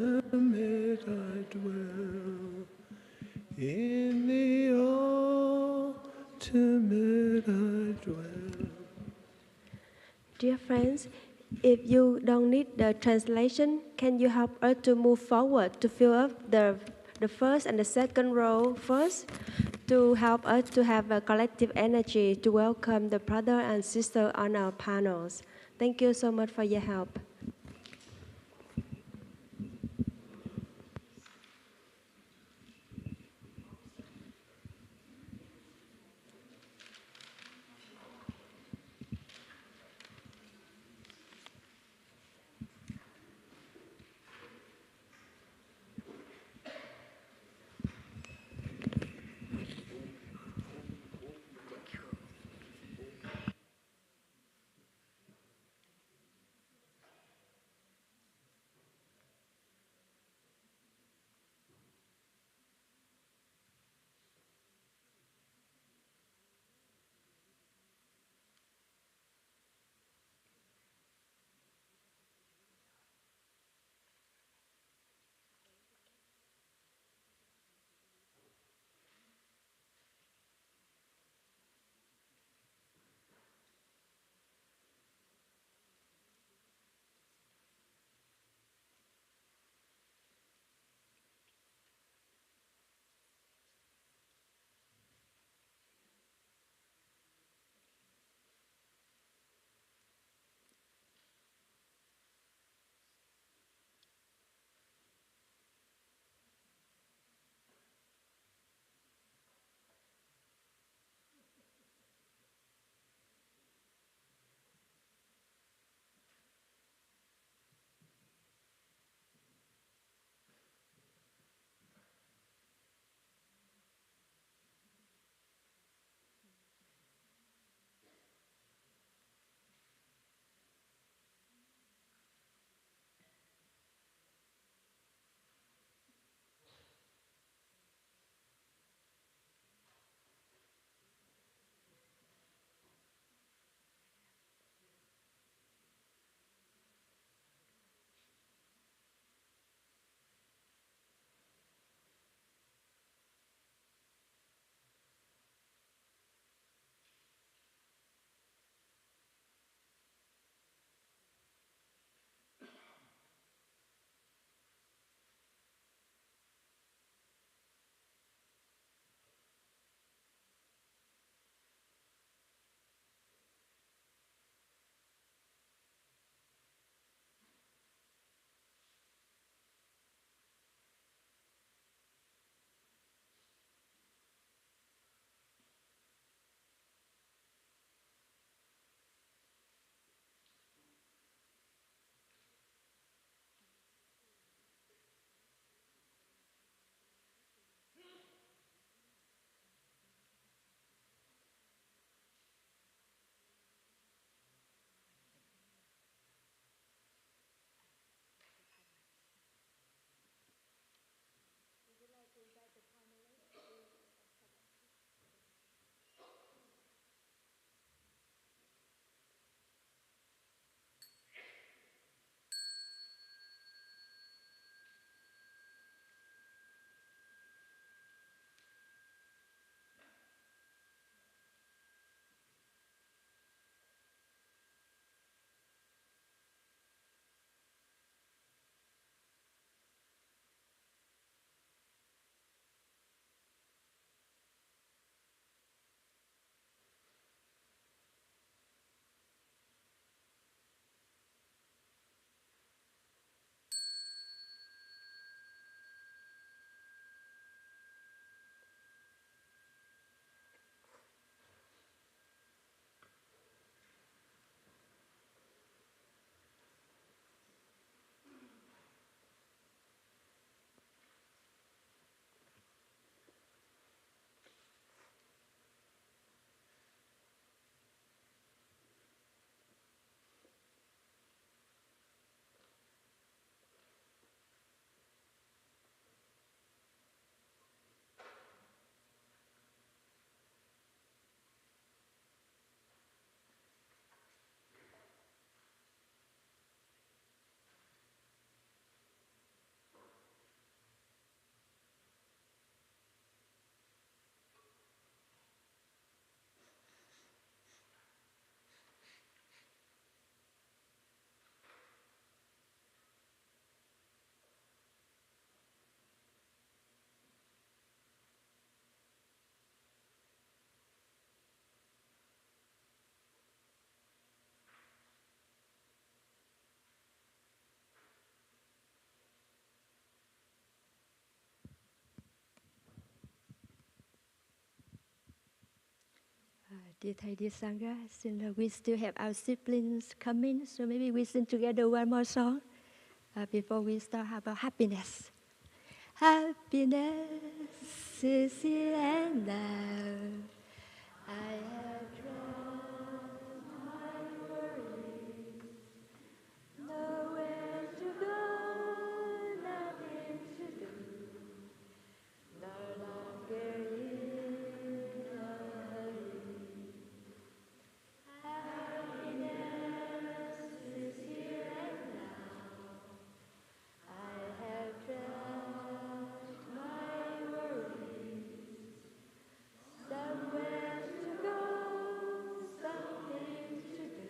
ultimate I dwell. In the ultimate I dwell. Dear friends, if you don't need the translation, can you help us to move forward to fill up the first and the second row first, to help us to have a collective energy to welcome the brother and sister on our panels. Thank you so much for your help. Dear Thầy, dear Sangha, since we still have our siblings coming, so maybe we sing together one more song before we start about happiness. Happiness is here and now. I have dropped my worries, nowhere to go, nothing to do, no longer in a hurry. Happiness is here and now. I have dropped my worries, somewhere to go, something to do,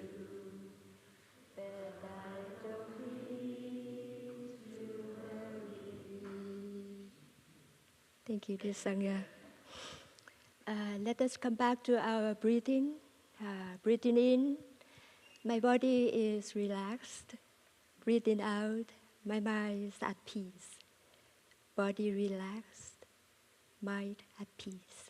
but I don't need to hurry. Thank you, dear Sangha. Let us come back to our breathing. Breathing in, my body is relaxed. Breathing out, my mind is at peace. Body relaxed, mind at peace.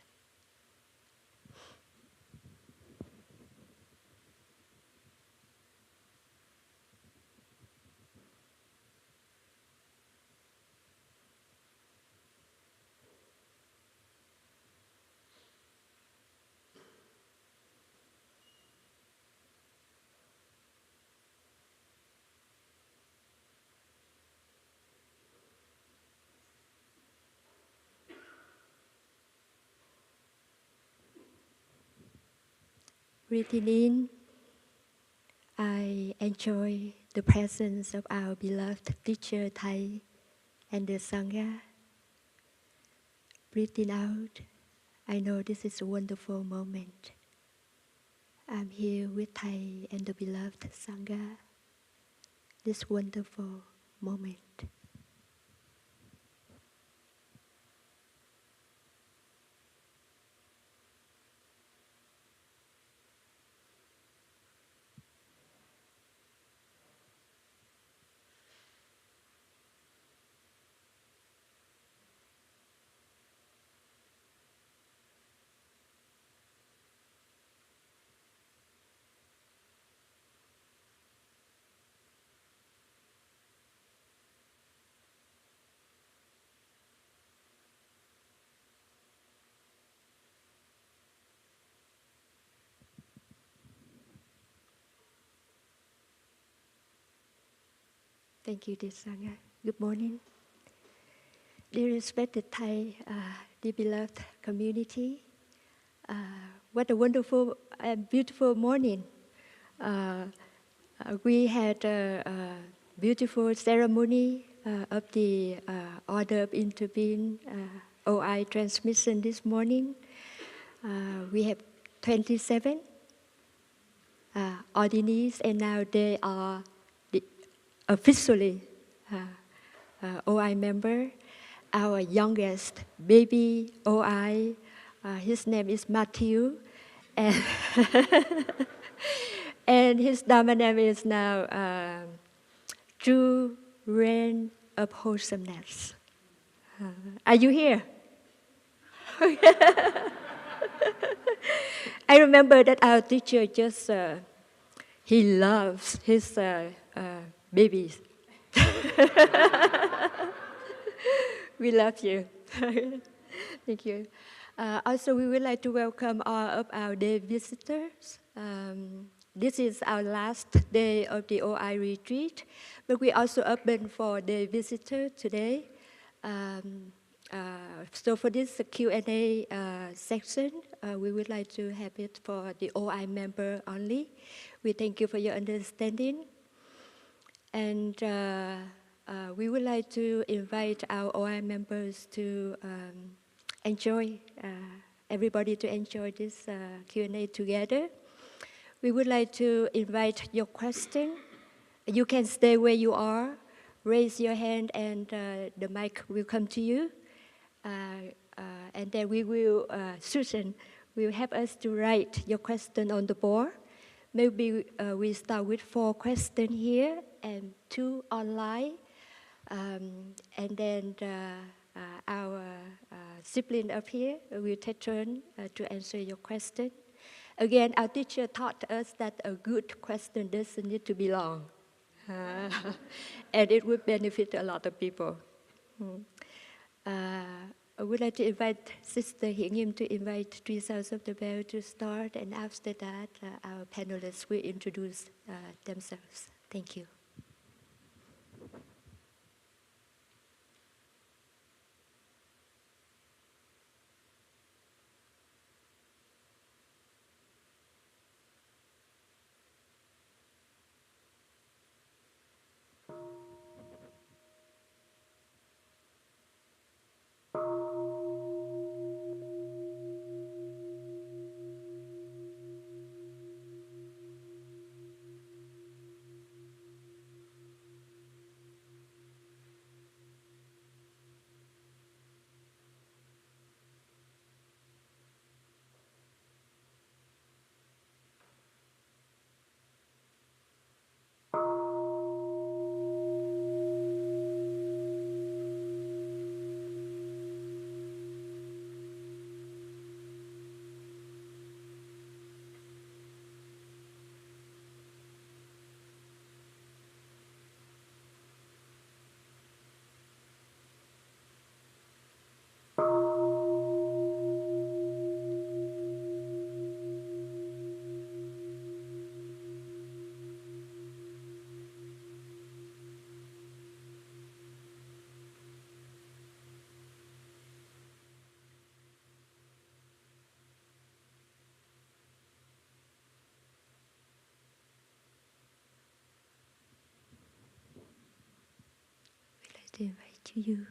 Breathing in, I enjoy the presence of our beloved teacher Thai and the Sangha. Breathing out, I know this is a wonderful moment. I'm here with Thai and the beloved Sangha. This wonderful moment. Thank you, dear Sangha. Good morning. Dear respected Thai, dear beloved community, what a wonderful and beautiful morning. We had a beautiful ceremony of the Order of Interbeing OI transmission this morning. We have 27 ordinees, and now they are officially OI member. Our youngest baby OI, his name is Matthew, and, and his Dharma name is now True Rain of Wholesomeness. Are you here? I remember that our teacher just, he loves his babies. We love you. Thank you. Also, we would like to welcome all of our day visitors. This is our last day of the OI retreat, but we also open for day visitors today. So for this Q&A section, we would like to have it for the OI member only. We thank you for your understanding. And we would like to invite our OI members to enjoy, everybody to enjoy this Q&A together. We would like to invite your question. You can stay where you are, raise your hand, and the mic will come to you. And then we will, Susan will help us to write your question on the board. Maybe we start with 4 questions here and 2 online. And then our sibling up here will take turn to answer your question. Again, our teacher taught us that a good question doesn't need to be long. And it would benefit a lot of people. I would like to invite Sister Hiển Nghiêm to invite three sounds of the bell to start, and after that, our panelists will introduce themselves. Thank you. We'd like to invite you.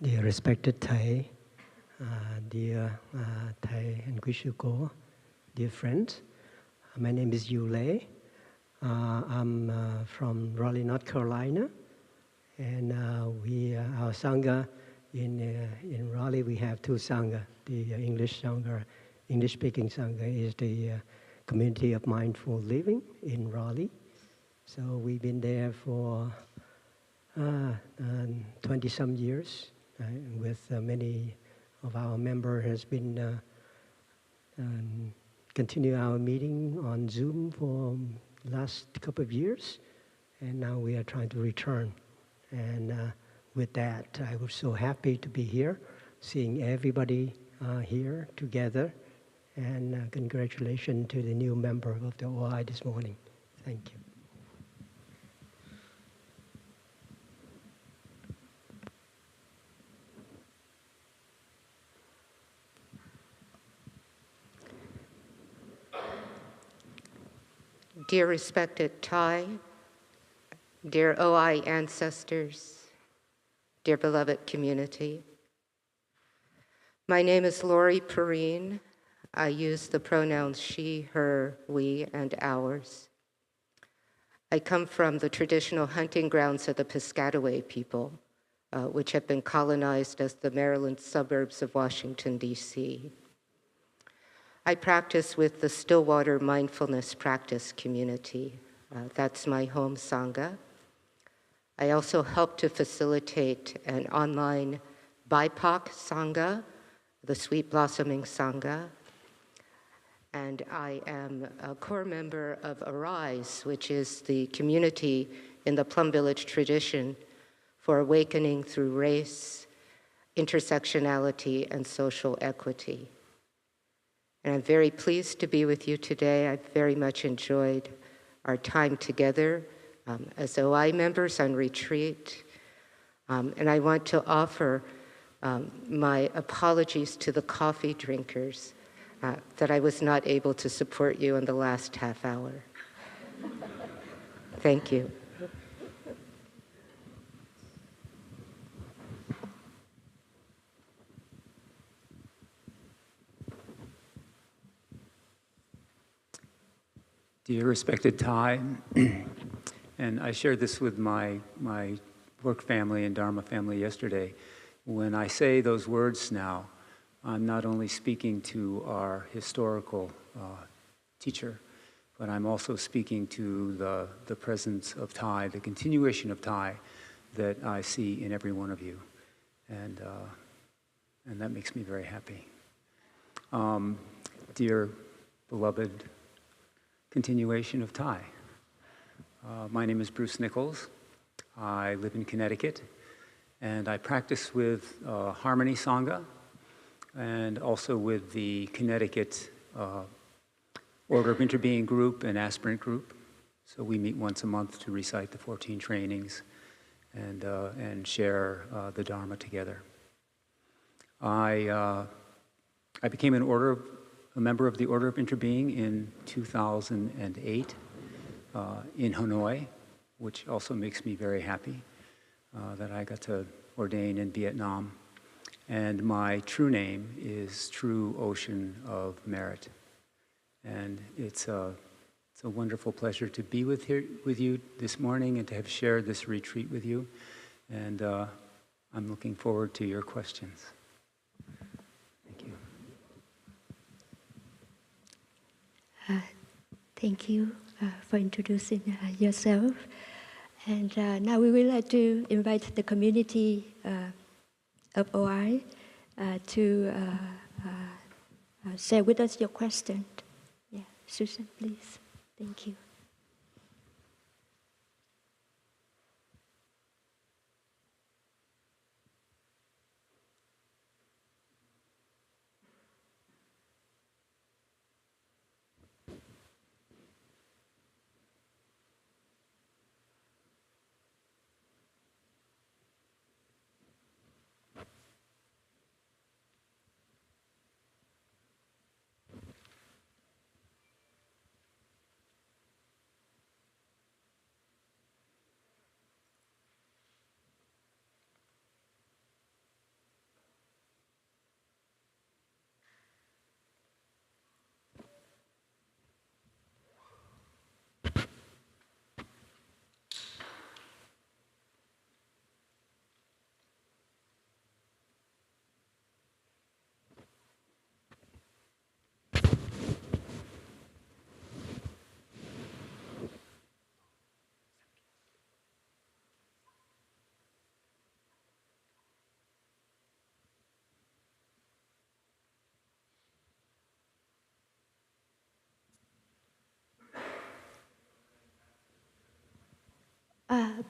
Dear respected Thầy, dear Thầy and quý sư cô, dear friends, my name is Yule. I'm from Raleigh, North Carolina, and our Sangha in Raleigh, we have two Sangha. The English Sangha, English-speaking Sangha is the Community of Mindful Living in Raleigh. So we've been there for 20-some years. With many of our members has been continue our meeting on Zoom for last couple of years, and now we are trying to return. And with that, I was so happy to be here, seeing everybody here together, and congratulations to the new member of the OI this morning. Thank you. Dear respected Thai, dear OI ancestors, dear beloved community, my name is Laurie Perrine. I use the pronouns she, her, we, and ours. I come from the traditional hunting grounds of the Piscataway people, which have been colonized as the Maryland suburbs of Washington, D.C. I practice with the Stillwater Mindfulness Practice community. That's my home Sangha. I also help to facilitate an online BIPOC Sangha, the Sweet Blossoming Sangha. And I am a core member of Arise, which is the community in the Plum Village tradition for awakening through race, intersectionality, and social equity. And I'm very pleased to be with you today. I've very much enjoyed our time together as OI members on retreat. And I want to offer my apologies to the coffee drinkers that I was not able to support you in the last half hour. Thank you. Dear respected Thai, and I shared this with my work family and Dharma family yesterday. When I say those words now, I'm not only speaking to our historical teacher, but I'm also speaking to the presence of Thai, the continuation of Thai that I see in every one of you. And that makes me very happy. Dear beloved continuation of Thai, my name is Bruce Nichols. I live in Connecticut, and I practice with Harmony Sangha and also with the Connecticut Order of Interbeing group and aspirant group. So we meet once a month to recite the 14 trainings and share the Dharma together. I became a member of the Order of Interbeing in 2008 in Hanoi, which also makes me very happy that I got to ordain in Vietnam. And my true name is True Ocean of Merit. And it's a wonderful pleasure to be with you this morning and to have shared this retreat with you. And I'm looking forward to your questions. Thank you. Thank you for introducing yourself. And now we would like to invite the community of OI to share with us your question. Yeah, Susan, please. Thank you.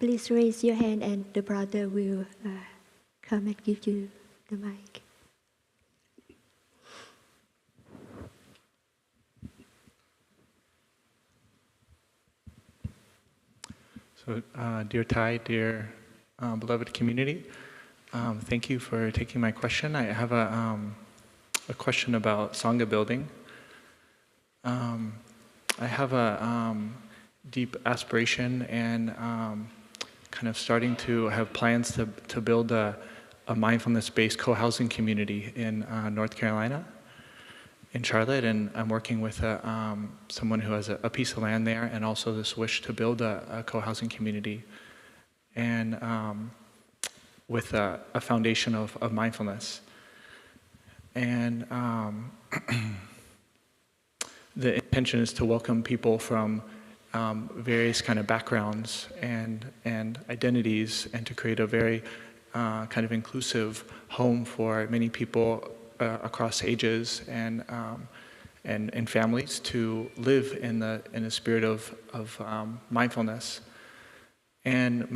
Please raise your hand and the brother will come and give you the mic. So, dear Thai, dear beloved community, thank you for taking my question. I have a question about Sangha building. I have a deep aspiration and kind of starting to have plans to build a mindfulness-based co-housing community in North Carolina, in Charlotte, and I'm working with someone who has a piece of land there, and also this wish to build a co-housing community, and with a foundation of mindfulness. And the intention is to welcome people from various kind of backgrounds and identities, and to create a very kind of inclusive home for many people across ages and families to live in the spirit of mindfulness, and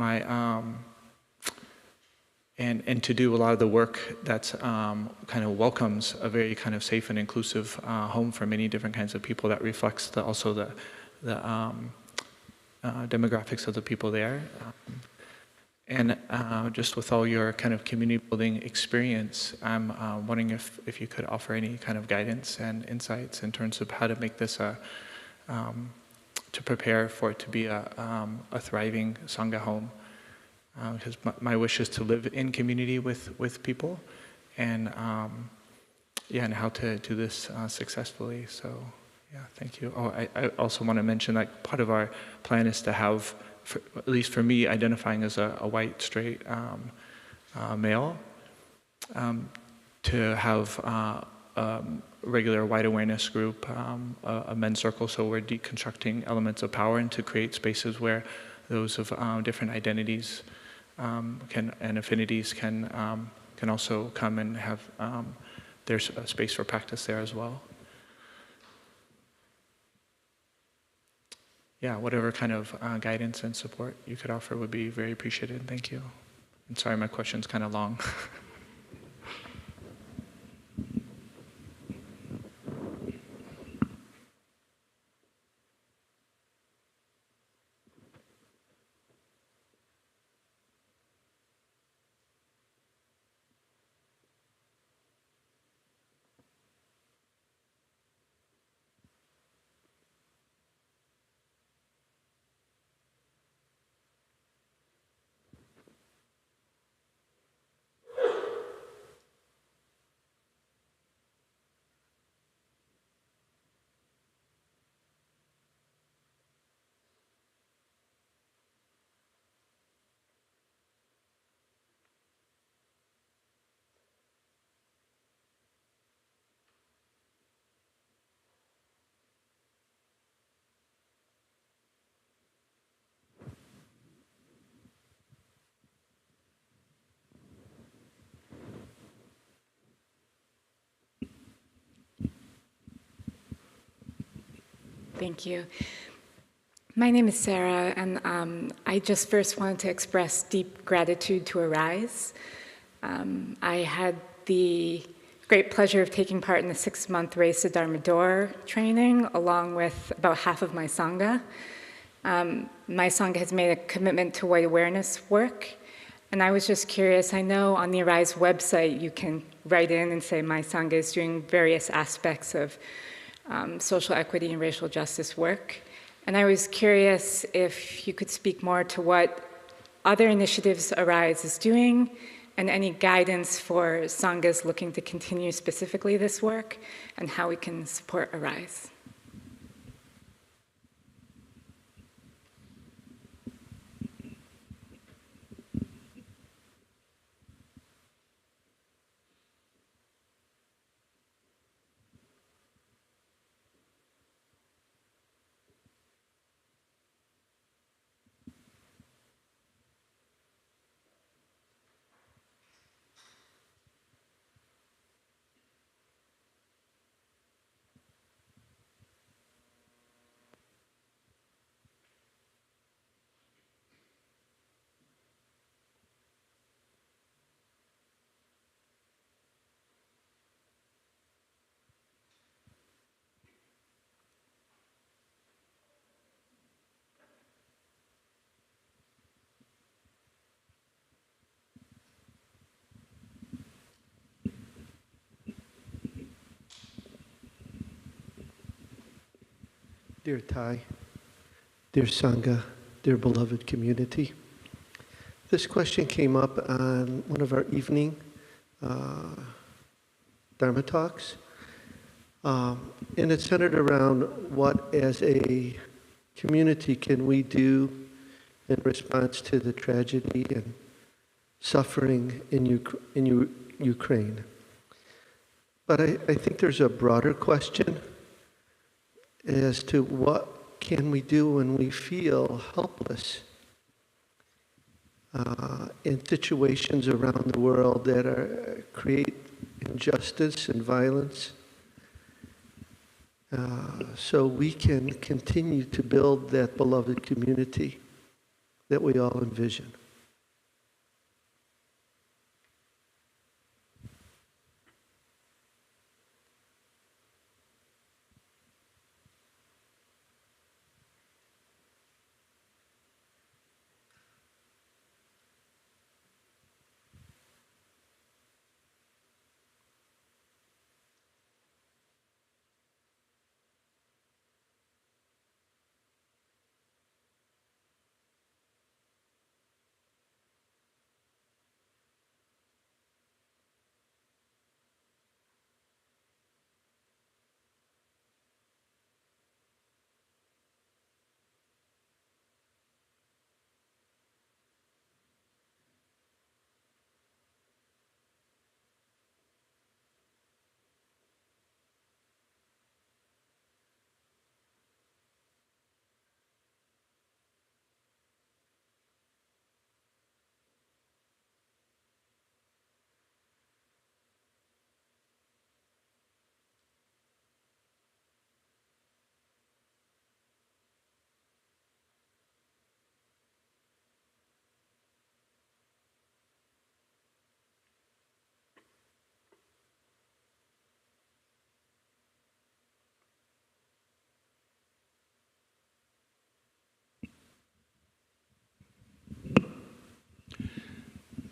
and to do a lot of the work that's kind of welcomes a very kind of safe and inclusive home for many different kinds of people that reflects also the demographics of the people there. And just with all your kind of community building experience, I'm wondering if you could offer any kind of guidance and insights in terms of how to make this to prepare for it to be a thriving Sangha home. Because my wish is to live in community with people, and and how to do this successfully. So, yeah, thank you. Oh, I also want to mention that part of our plan is to have, at least for me, identifying as a white, straight male, to have regular white awareness group, a men's circle, so we're deconstructing elements of power and to create spaces where those of different identities and affinities can also come and have there's a space for practice there as well. Yeah, whatever kind of guidance and support you could offer would be very appreciated. Thank you. And sorry, my question's kind of long. Thank you. My name is Sarah, and I just first wanted to express deep gratitude to Arise. I had the great pleasure of taking part in the 6-month Race to Dharma Door training, along with about half of my Sangha. My Sangha has made a commitment to white awareness work, and I was just curious, I know on the Arise website you can write in and say my Sangha is doing various aspects of social equity and racial justice work. And I was curious if you could speak more to what other initiatives Arise is doing and any guidance for Sanghas looking to continue specifically this work and how we can support Arise. Dear Thai, dear Sangha, dear beloved community, this question came up on one of our evening Dharma talks, and it's centered around what as a community can we do in response to the tragedy and suffering in Ukraine. But I think there's a broader question as to what can we do when we feel helpless in situations around the world that create injustice and violence, so we can continue to build that beloved community that we all envision.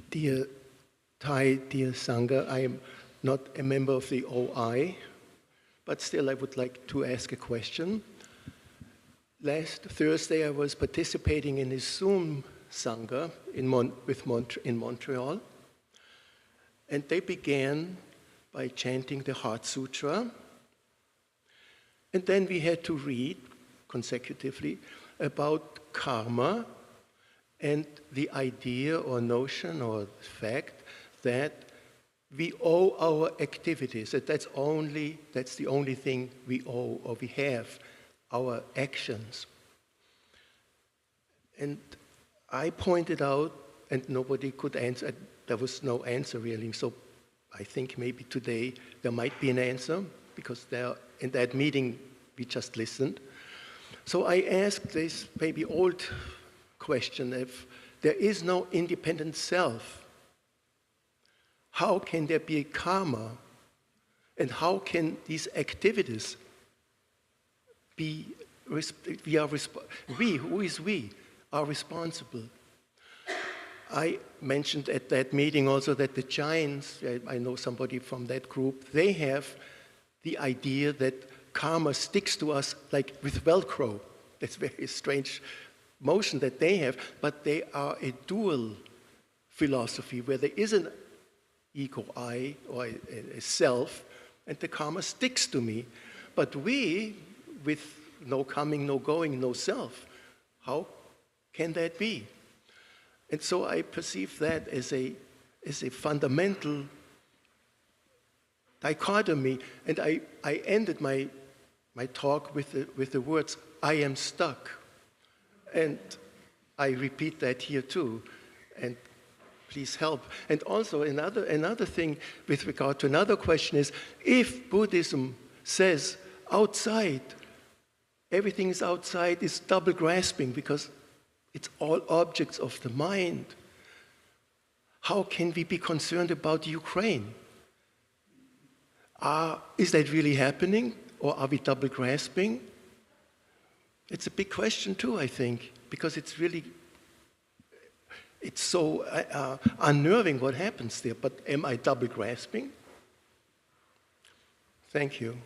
Dear Thai, dear Sangha, I am not a member of the OI, but still I would like to ask a question. Last Thursday I was participating in a Zoom Sangha in Montreal, and they began by chanting the Heart Sutra, and then we had to read consecutively about karma and the idea or notion or fact that we owe our activities, that's the only thing we owe or we have, our actions. And I pointed out, and nobody could answer, there was no answer really, so I think maybe today there might be an answer, because there, in that meeting we just listened. So I asked this maybe old question: if there is no independent self, how can there be a karma? And how can these activities be, who is we, are responsible? I mentioned at that meeting also that the Jains, I know somebody from that group, they have the idea that karma sticks to us like with Velcro. That's a very strange motion that they have, but they are a dual philosophy where there is an ego, I, or a self, and the karma sticks to me. But we, with no coming, no going, no self, how can that be? And so I perceive that as a fundamental dichotomy, and I ended my talk with the words, I am stuck. And I repeat that here too, and please help. And also another thing with regard to another question is, if Buddhism says outside, everything is outside, is double grasping because it's all objects of the mind, how can we be concerned about Ukraine? Is that really happening, or are we double grasping? It's a big question too, I think, because it's so unnerving what happens there. But am I double grasping? Thank you.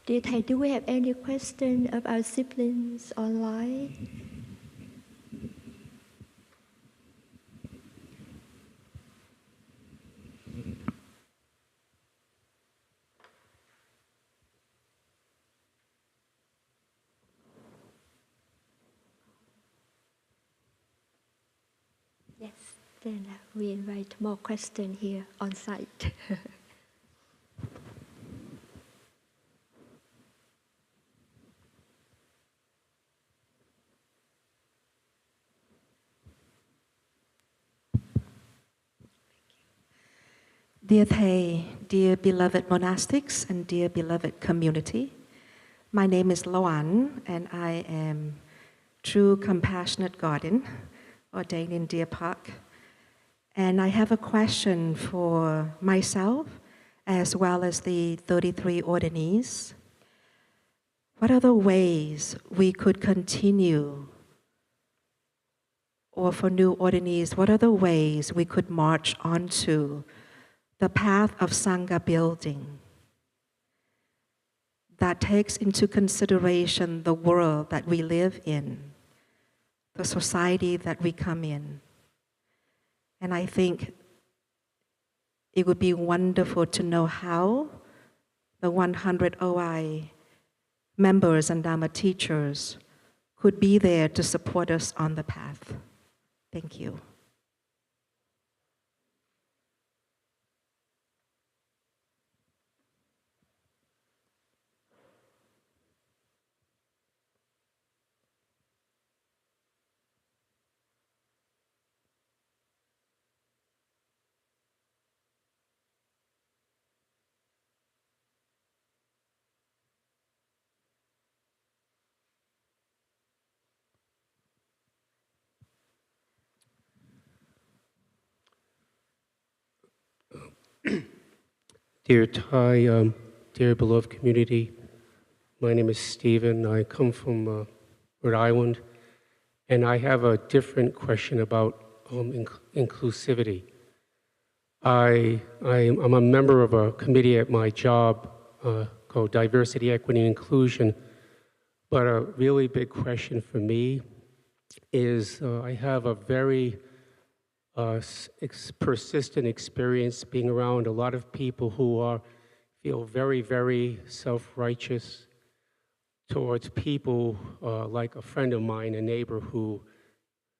Dear Thầy, do we have any question of our siblings online? Yes, then we invite more questions here on site. Dear Thầy, dear beloved monastics, and dear beloved community, my name is Loan, and I am true compassionate guardian, ordained in Deer Park. And I have a question for myself, as well as the 33 ordinees. What are the ways we could continue, or for new ordinees, what are the ways we could march onto the path of Sangha building that takes into consideration the world that we live in, the society that we come in? And I think it would be wonderful to know how the 100 OI members and Dharma teachers could be there to support us on the path. Thank you. Dear Thai, dear beloved community. My name is Stephen. I come from Rhode Island, and I have a different question about inclusivity. I'm a member of a committee at my job called Diversity, Equity, and Inclusion, but a really big question for me is I have a very persistent experience being around a lot of people who feel very, very self-righteous towards people like a friend of mine, a neighbor, who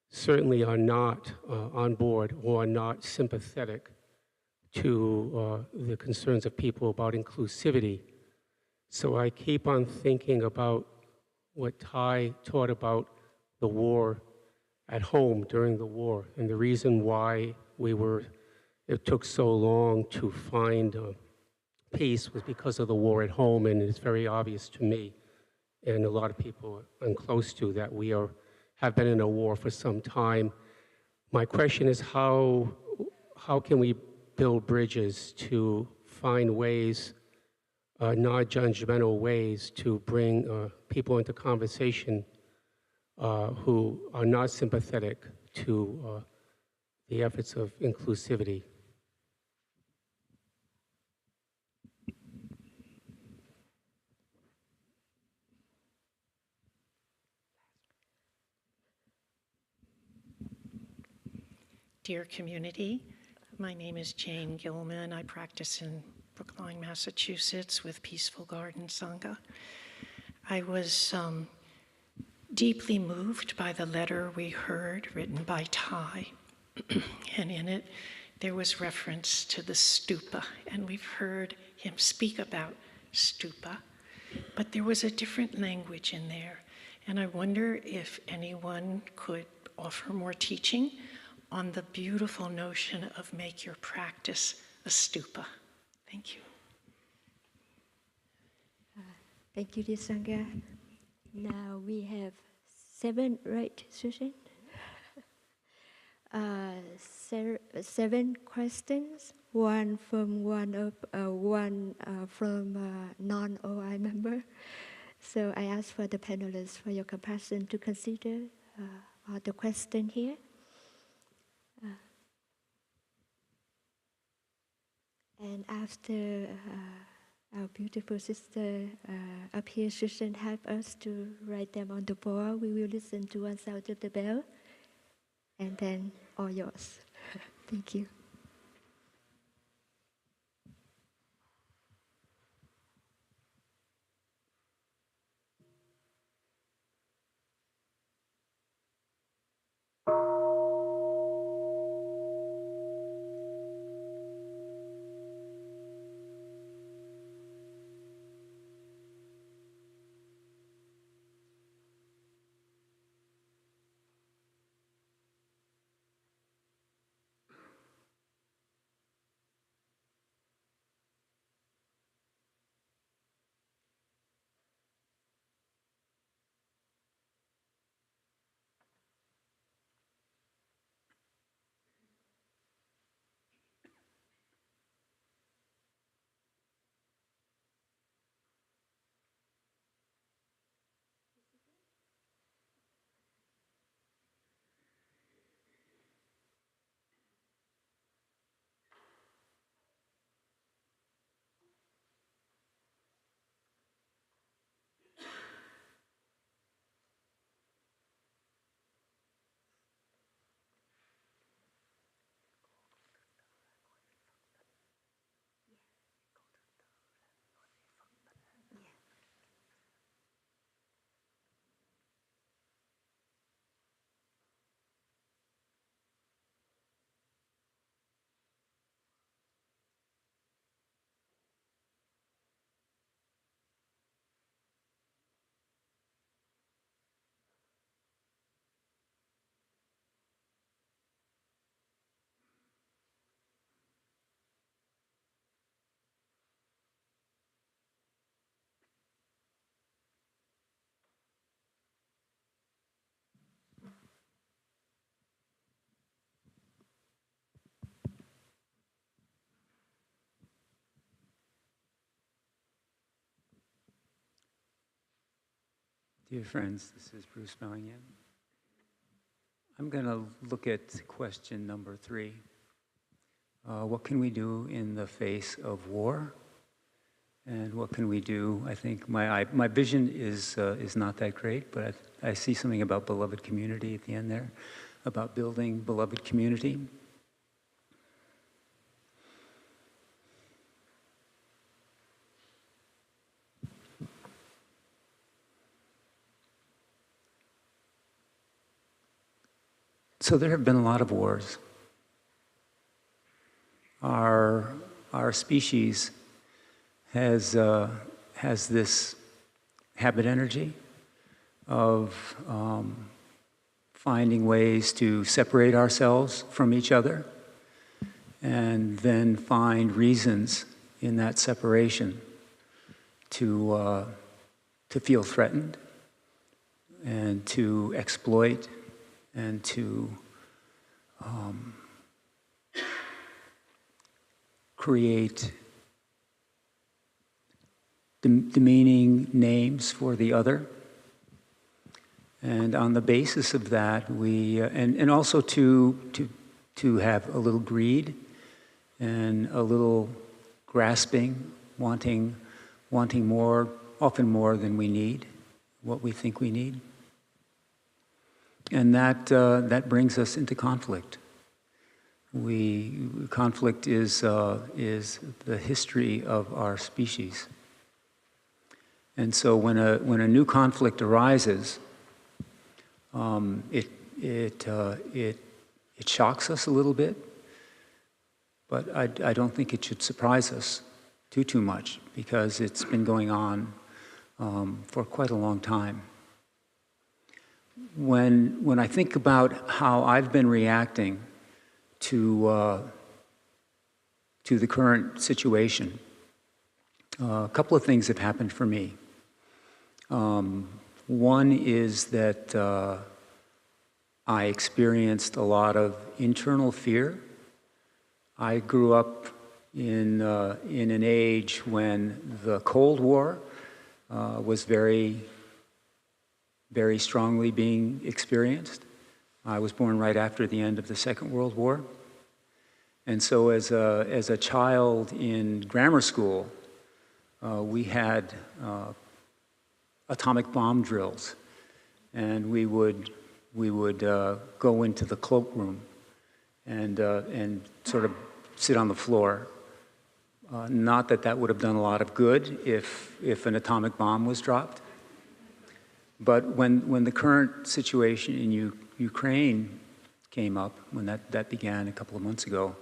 certainly are not on board or are not sympathetic to the concerns of people about inclusivity. So I keep on thinking about what Ty taught about the war at home during the war, and the reason why it took so long to find peace was because of the war at home, and it's very obvious to me and a lot of people I'm close to that we have been in a war for some time. My question is how can we build bridges to find ways, non-judgmental ways, to bring people into conversation who are not sympathetic to the efforts of inclusivity. Dear community, my name is Jane Gilman. I practice in Brookline, Massachusetts with Peaceful Garden Sangha. I was deeply moved by the letter we heard written by Ty, and in it there was reference to the stupa, and we've heard him speak about stupa, but there was a different language in there, and I wonder if anyone could offer more teaching on the beautiful notion of make your practice a stupa. Thank you. Thank you, dear Sangha. Now we have 7, right, Susan? 7 questions. One from non-OI member. So I ask for the panelists for your compassion to consider all the question here. And after our beautiful sister up here, Susan, help us to write them on the board. We will listen to one sound of the bell, and then all yours. Thank you. Dear friends, this is Bruce Bellingham. I'm going to look at question number 3. What can we do in the face of war? And what can we do? I think my vision is not that great, but I see something about beloved community at the end there, about building beloved community. So there have been a lot of wars. Our species has this habit energy of finding ways to separate ourselves from each other and then find reasons in that separation to feel threatened and to exploit and to create demeaning names for the other. And on the basis of that, we and also to have a little greed and a little grasping, wanting more, often more than we need, what we think we need. And that brings us into conflict. Conflict is the history of our species. And so when a new conflict arises, it shocks us a little bit, but I don't think it should surprise us too much, because it's been going on for quite a long time. When I think about how I've been reacting to the current situation, a couple of things have happened for me. One is that I experienced a lot of internal fear. I grew up in an age when the Cold War was very, very strongly being experienced. I was born right after the end of the Second World War. And so as a child in grammar school, we had atomic bomb drills, and we would go into the cloakroom and sort of sit on the floor. Not that would have done a lot of good if an atomic bomb was dropped. But when the current situation in Ukraine came up, when that began a couple of months ago,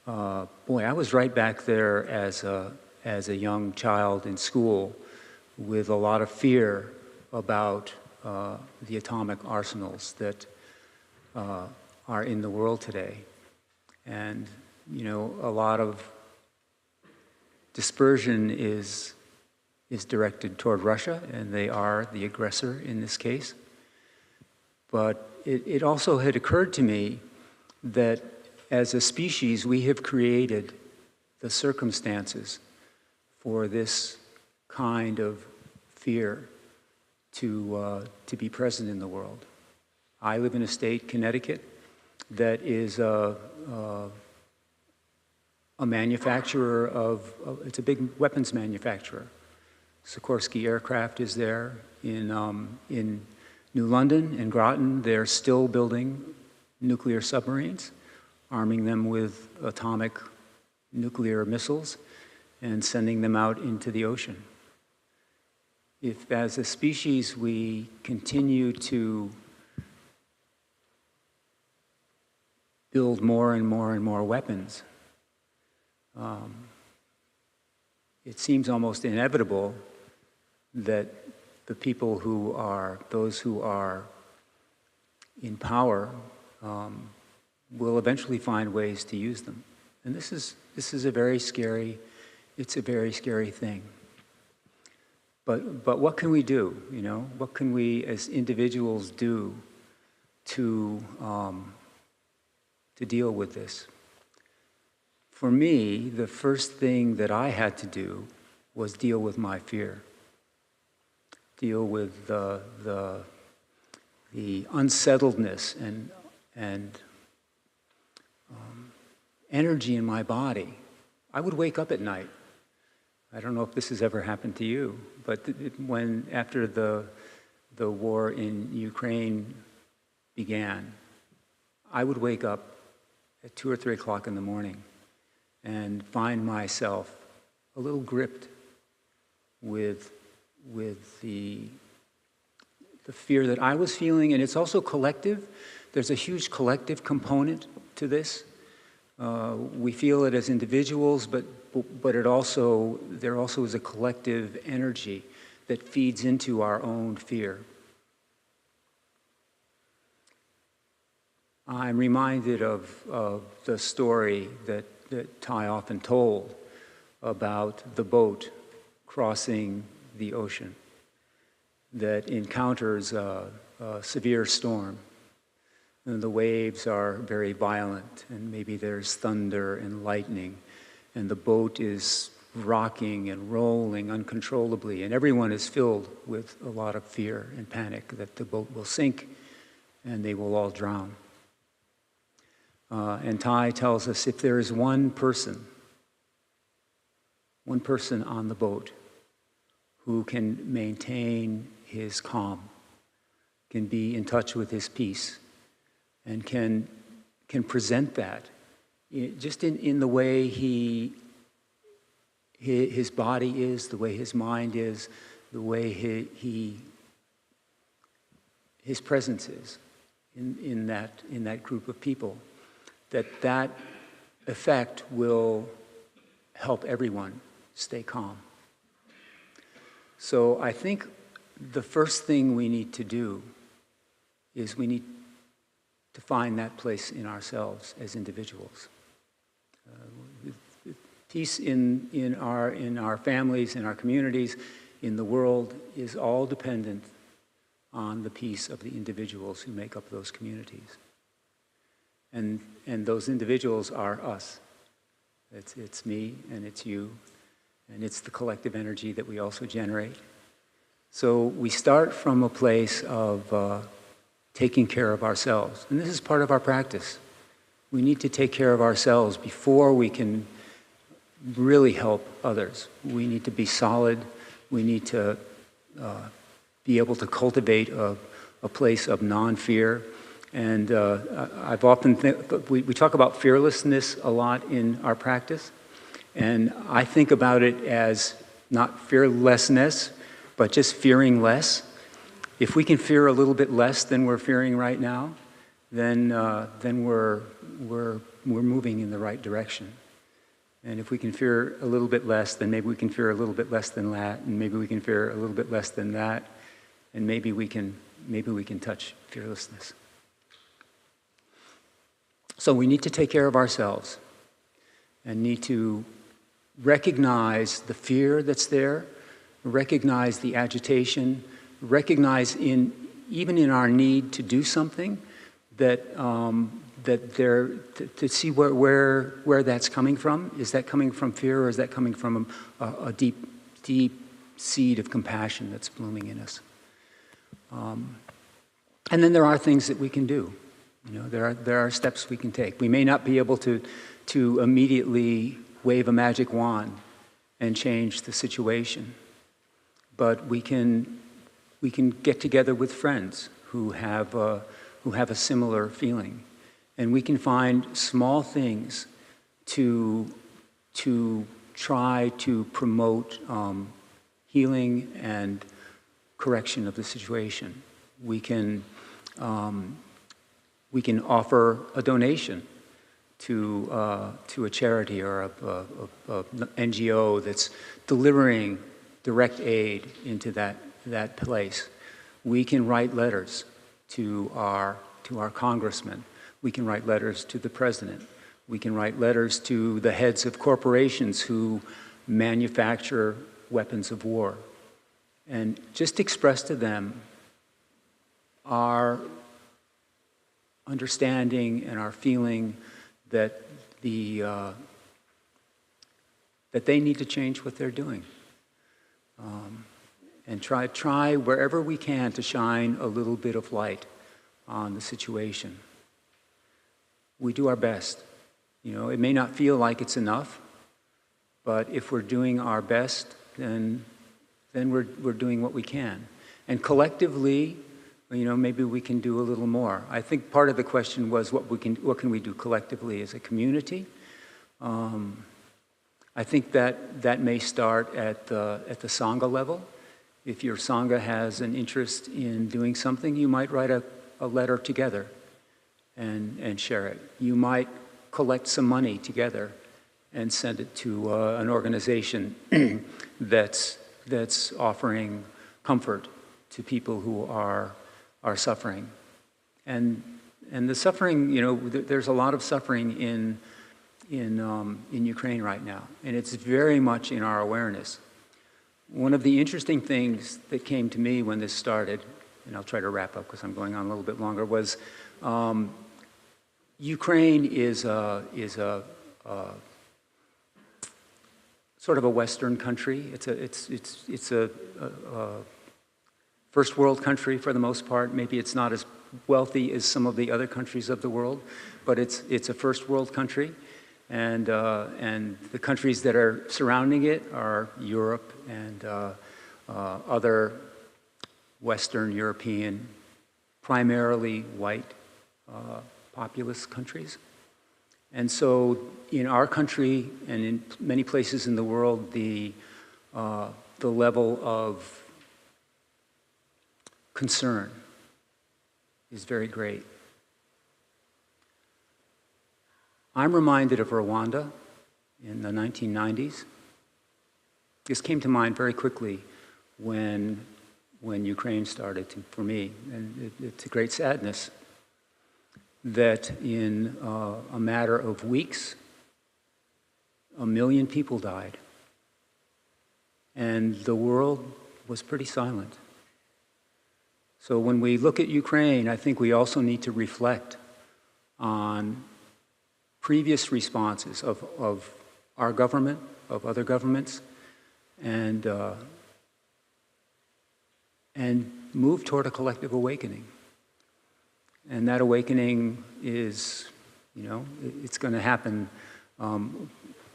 boy, I was right back there as a young child in school with a lot of fear about the atomic arsenals that are in the world today. And, a lot of dispersion is directed toward Russia, and they are the aggressor in this case. But it also had occurred to me that as a species, we have created the circumstances for this kind of fear to be present in the world. I live in a state, Connecticut, that is a manufacturer it's a big weapons manufacturer. Sikorsky Aircraft is there. In New London and Groton, they're still building nuclear submarines, arming them with atomic nuclear missiles and sending them out into the ocean. If, as a species, we continue to build more and more and more weapons, it seems almost inevitable that the people those who are in power will eventually find ways to use them. And this is a very scary thing. But what can we do, What can we as individuals do to deal with this? For me, the first thing that I had to do was deal with my fear. deal with the unsettledness and energy in my body, I would wake up at night. I don't know if this has ever happened to you, but when after the war in Ukraine began, I would wake up at 2 or 3 o'clock in the morning and find myself a little gripped with the fear that I was feeling, and it's also collective. There's a huge collective component to this. We feel it as individuals, but there also is a collective energy that feeds into our own fear. I'm reminded of the story that Ty often told about the boat crossing the ocean that encounters a severe storm. And the waves are very violent, and maybe there's thunder and lightning, and the boat is rocking and rolling uncontrollably, and everyone is filled with a lot of fear and panic that the boat will sink and they will all drown. And Ty tells us if there is one person on the boat who can maintain his calm, can be in touch with his peace, and can present that just in the way his body is, the way his mind is, the way his presence is in that group of people, that effect will help everyone stay calm. So I think the first thing we need to do is we need to find that place in ourselves as individuals. Peace in our families, in our communities, in the world is all dependent on the peace of the individuals who make up those communities. And those individuals are us. It's me and it's you, and it's the collective energy that we also generate. So we start from a place of taking care of ourselves. And this is part of our practice. We need to take care of ourselves before we can really help others. We need to be solid. We need to be able to cultivate a place of non-fear. And I've often we talk about fearlessness a lot in our practice. And I think about it as not fearlessness, but just fearing less. If we can fear a little bit less than we're fearing right now, then we're moving in the right direction. And if we can fear a little bit less, then maybe we can fear a little bit less than that, and maybe we can fear a little bit less than that, and maybe we can touch fearlessness. So we need to take care of ourselves and need to recognize the fear that's there, recognize the agitation, recognize even in our need to do something to see where that's coming from. Is that coming from fear, or is that coming from a deep seed of compassion that's blooming in us? And then there are things that we can do. There are steps we can take. We may not be able to immediately wave a magic wand and change the situation, but we can get together with friends who have a similar feeling, and we can find small things to try to promote healing and correction of the situation. We can offer a donation to a charity or a NGO that's delivering direct aid into that place. We can write letters to our congressman. We can write letters to the president. We can write letters to the heads of corporations who manufacture weapons of war, and just express to them our understanding and our feeling that they need to change what they're doing. and try wherever we can to shine a little bit of light on the situation. We do our best. You know, it may not feel like it's enough, but if we're doing our best, then we're doing what we can. And collectively, you know, maybe we can do a little more. I think part of the question was what can we do collectively as a community? I think that may start at the Sangha level. If your Sangha has an interest in doing something, you might write a letter together and share it. You might collect some money together and send it to an organization that's offering comfort to people who are suffering. And the suffering, you know, there's a lot of suffering in Ukraine right now, and it's very much in our awareness. One of the interesting things that came to me when this started, and I'll try to wrap up because I'm going on a little bit longer, was Ukraine is a sort of a Western country. It's a first world country for the most part. Maybe it's not as wealthy as some of the other countries of the world, but it's a first world country. And the countries that are surrounding it are Europe and other Western European, primarily white populous countries. And so in our country and in many places in the world, the level of concern is very great. I'm reminded of Rwanda in the 1990s. This came to mind very quickly when Ukraine started for me, and it's a great sadness that in a matter of weeks, 1 million people died, and the world was pretty silent. So when we look at Ukraine, I think we also need to reflect on previous responses of our government, of other governments, and move toward a collective awakening. And that awakening is, you know, it's going to happen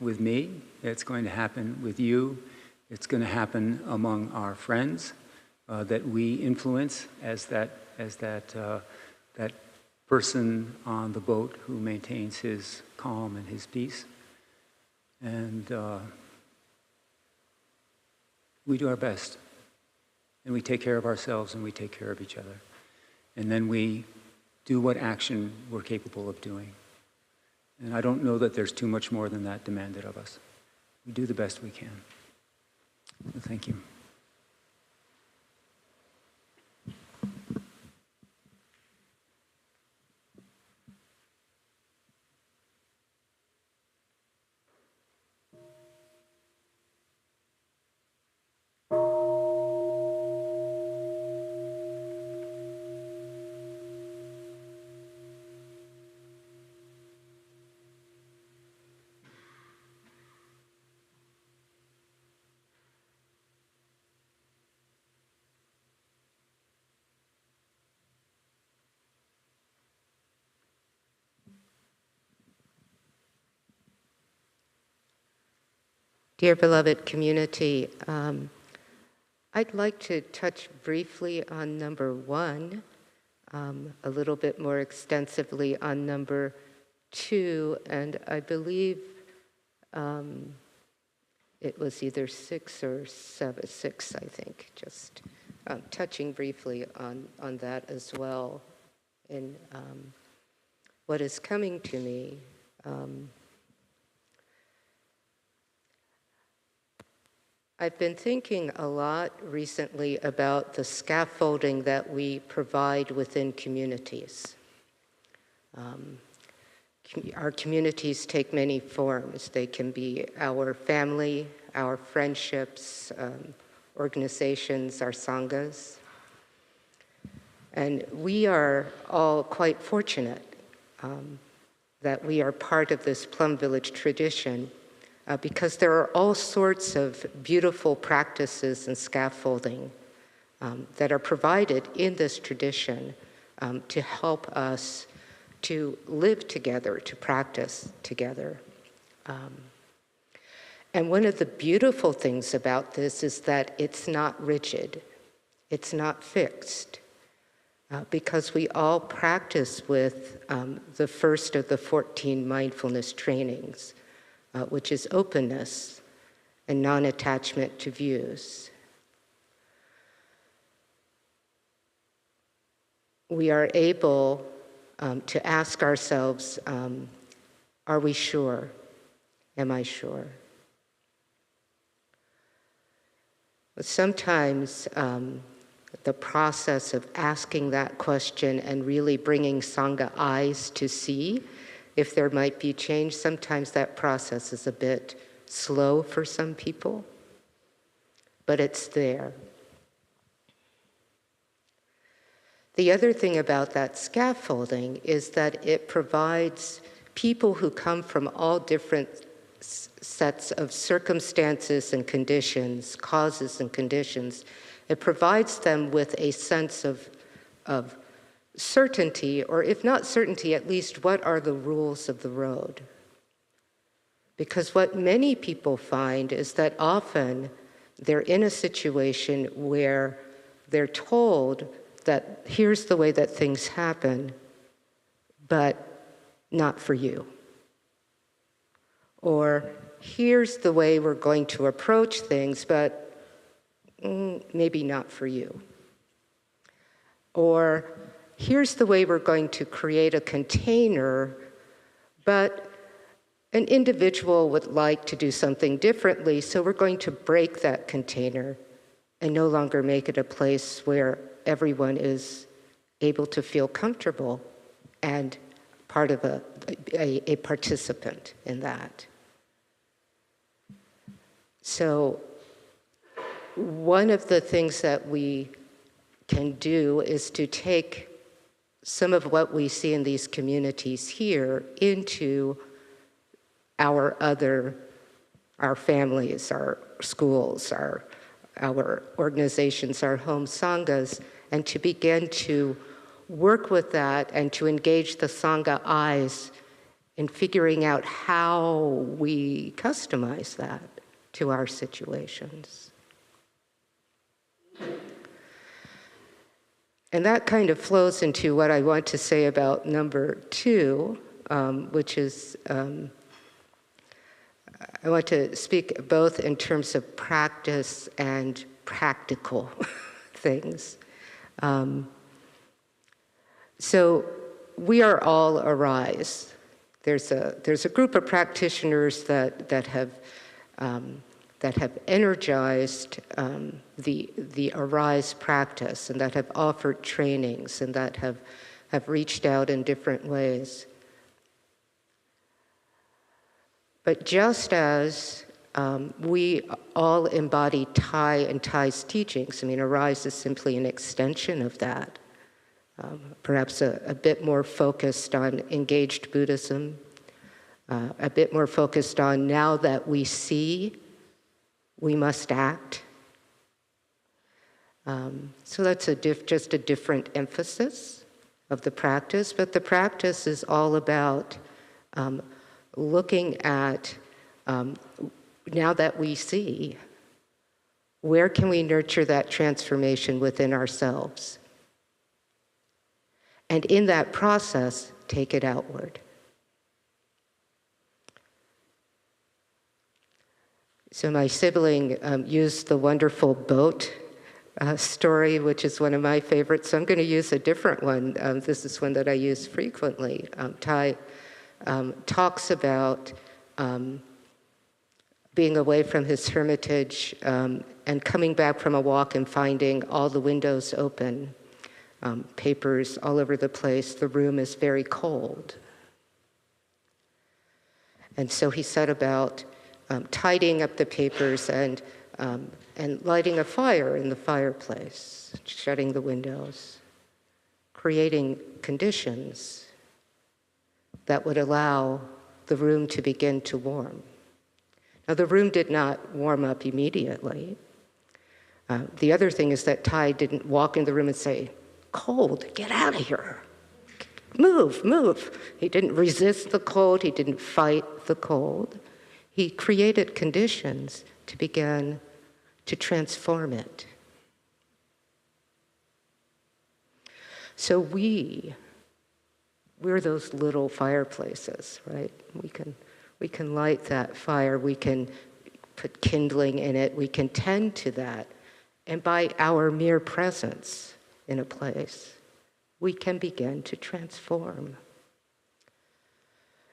with me, it's going to happen with you, it's going to happen among our friends that we influence as that person on the boat who maintains his calm and his peace. And we do our best. And we take care of ourselves and we take care of each other. And then we do what action we're capable of doing. And I don't know that there's too much more than that demanded of us. We do the best we can. So thank you. Dear beloved community, I'd like to touch briefly on number 1, a little bit more extensively on number 2, and I believe it was either 6 or 7, 6, I think, just touching briefly on that as well. And what is coming to me, I've been thinking a lot recently about the scaffolding that we provide within communities. Our communities take many forms. They can be our family, our friendships, organizations, our sanghas. And we are all quite fortunate that we are part of this Plum Village tradition because there are all sorts of beautiful practices and scaffolding that are provided in this tradition to help us to live together, to practice together. And one of the beautiful things about this is that it's not rigid, it's not fixed, because we all practice with the first of the 14 mindfulness trainings, which is openness and non-attachment to views. We are able to ask ourselves, are we sure? Am I sure? But sometimes the process of asking that question and really bringing Sangha eyes to see if there might be change, sometimes that process is a bit slow for some people, but it's there. The other thing about that scaffolding is that it provides people who come from all different sets of circumstances and conditions, causes and conditions, it provides them with a sense of certainty, or if not certainty, at least what are the rules of the road. Because what many people find is that often they're in a situation where they're told that here's the way that things happen, but not for you. Or here's the way we're going to approach things, but maybe not for you. Or here's the way we're going to create a container, but an individual would like to do something differently, so we're going to break that container and no longer make it a place where everyone is able to feel comfortable and part of a participant in that. So one of the things that we can do is to take some of what we see in these communities here into our families, our schools, our organizations, our home sanghas, and to begin to work with that and to engage the Sangha eyes in figuring out how we customize that to our situations. And that kind of flows into what I want to say about number 2, which is, I want to speak both in terms of practice and practical things. So we are all Arise. There's a group of practitioners that have energized the Arise practice and that have offered trainings and that have reached out in different ways. But just as we all embody Thai and Thai's teachings, I mean, Arise is simply an extension of that, perhaps a bit more focused on engaged Buddhism, a bit more focused on now that we see, we must act. So that's just a different emphasis of the practice, but the practice is all about looking at, now that we see, where can we nurture that transformation within ourselves? And in that process, take it outward. So my sibling used the wonderful boat story, which is one of my favorites. So I'm going to use a different one. This is one that I use frequently. Thai talks about being away from his hermitage and coming back from a walk and finding all the windows open, papers all over the place. The room is very cold. And so he set about tidying up the papers and lighting a fire in the fireplace, shutting the windows, creating conditions that would allow the room to begin to warm. Now, the room did not warm up immediately, The other thing is that Thai didn't walk in the room and say, "Cold, get out of here. Move, move." He didn't resist the cold. He didn't fight the cold. He created conditions to begin to transform it. So we're those little fireplaces, right? We can light that fire. We can put kindling in it. We can tend to that. And by our mere presence in a place, we can begin to transform.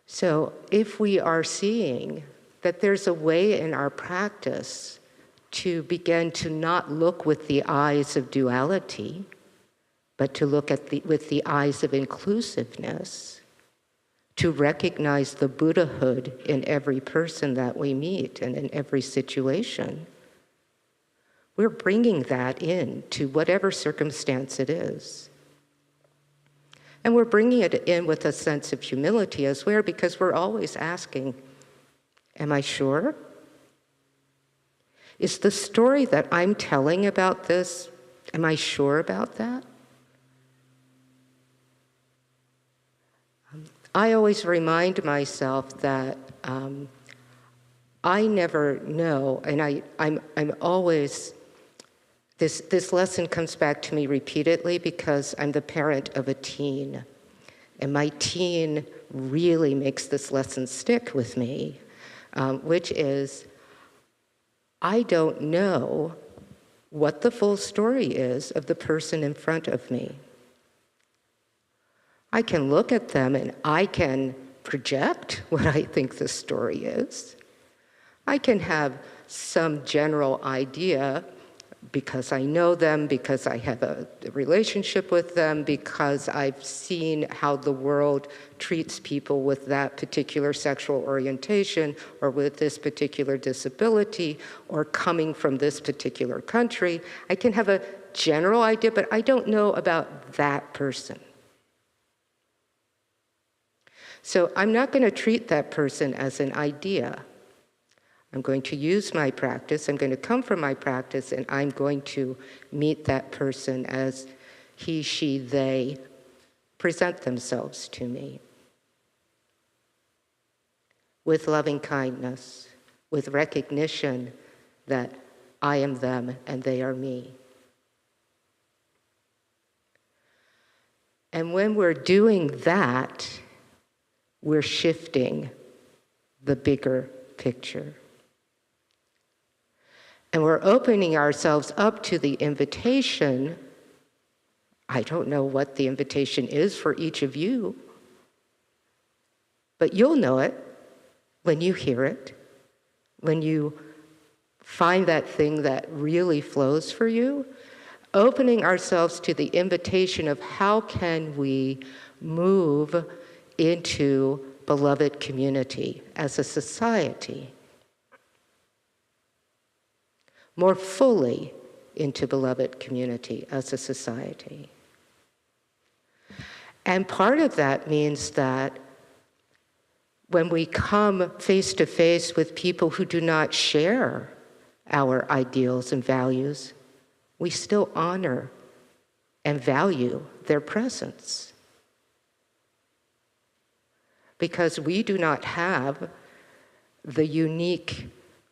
So if we are seeing that there's a way in our practice to begin to not look with the eyes of duality, but to look with the eyes of inclusiveness, to recognize the Buddhahood in every person that we meet and in every situation, we're bringing that in to whatever circumstance it is. And we're bringing it in with a sense of humility as well, because we're always asking, am I sure? Is the story that I'm telling about this, am I sure about that? I always remind myself that I never know, and I'm always, this lesson comes back to me repeatedly because I'm the parent of a teen. And my teen really makes this lesson stick with me, which is, I don't know what the full story is of the person in front of me. I can look at them and I can project what I think the story is. I can have some general idea because I know them, because I have a relationship with them, because I've seen how the world treats people with that particular sexual orientation or with this particular disability or coming from this particular country. I can have a general idea, but I don't know about that person. So I'm not going to treat that person as an idea. I'm going to use my practice, I'm going to come from my practice, and I'm going to meet that person as he, she, they present themselves to me. With loving kindness, with recognition that I am them and they are me. And when we're doing that, we're shifting the bigger picture. And we're opening ourselves up to the invitation. I don't know what the invitation is for each of you, but you'll know it when you hear it, when you find that thing that really flows for you. Opening ourselves to the invitation of how can we move into beloved community as a society, more fully into beloved community as a society. And part of that means that when we come face to face with people who do not share our ideals and values, we still honor and value their presence. Because we do not have the unique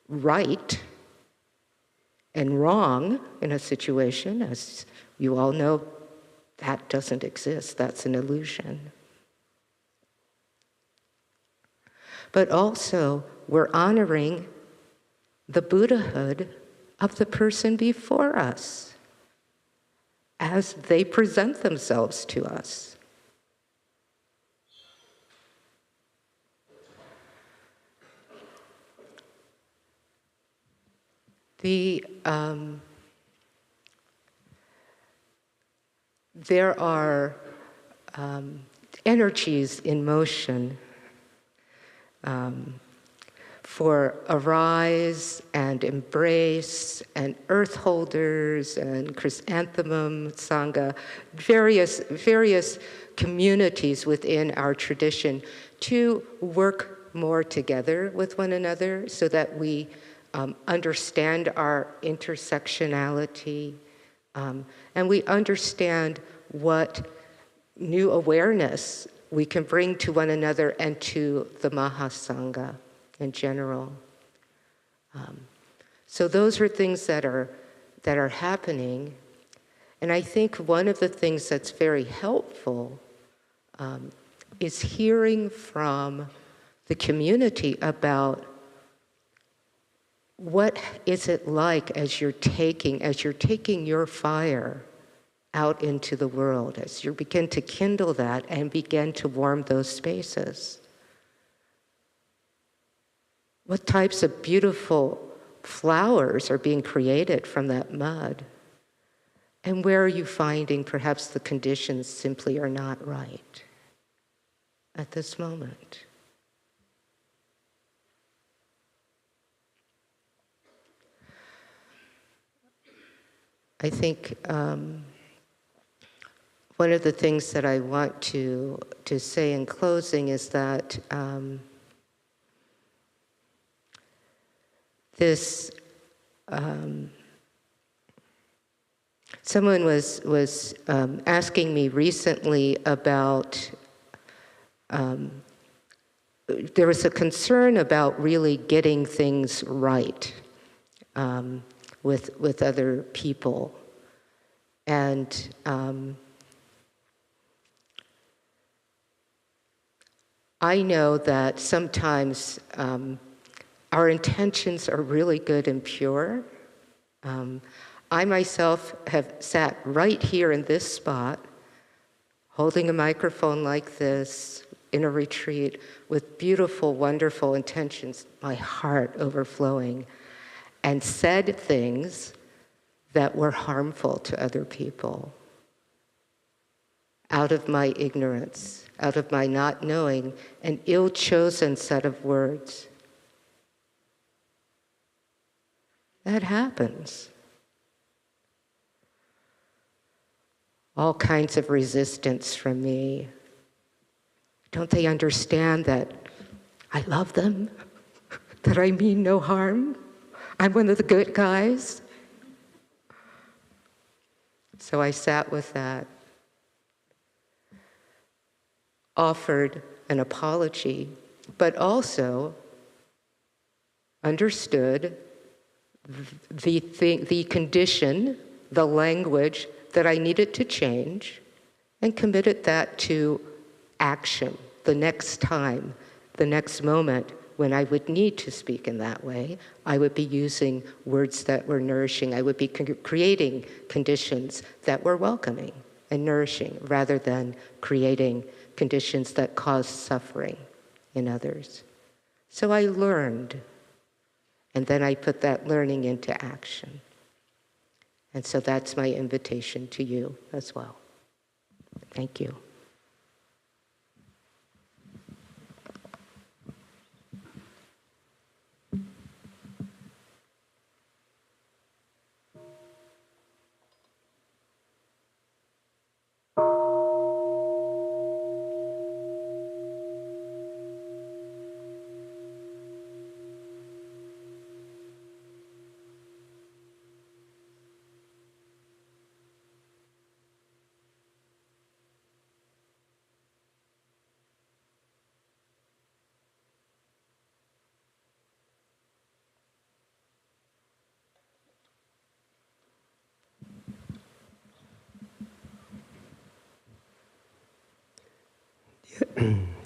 right and wrong in a situation. As you all know, that doesn't exist. That's an illusion. But also, we're honoring the Buddhahood of the person before us as they present themselves to us. There are energies in motion for arise and embrace and earth holders and chrysanthemum sangha, various communities within our tradition to work more together with one another so that we understand our intersectionality, and we understand what new awareness we can bring to one another and to the Mahasangha in general. So those are things that are happening. And I think one of the things that's very helpful is hearing from the community about what is it like as you're taking your fire out into the world, as you begin to kindle that and begin to warm those spaces. What types of beautiful flowers are being created from that mud? And where are you finding perhaps the conditions simply are not right at this moment? I think one of the things that I want to say in closing is that someone was asking me recently about, there was a concern about really getting things right with other people. And I know that sometimes our intentions are really good and pure. I myself have sat right here in this spot, holding a microphone like this in a retreat with beautiful, wonderful intentions, my heart overflowing, and said things that were harmful to other people out of my ignorance, out of my not knowing, an ill-chosen set of words. That happens. All kinds of resistance from me. Don't they understand that I love them? That I mean no harm? I'm one of the good guys? So I sat with that, offered an apology, but also understood the condition, the language that I needed to change, and committed that to action the next time, the next moment when I would need to speak in that way. I would be using words that were nourishing. I would be creating conditions that were welcoming and nourishing rather than creating conditions that caused suffering in others. So I learned, and then I put that learning into action. And so that's my invitation to you as well. Thank you.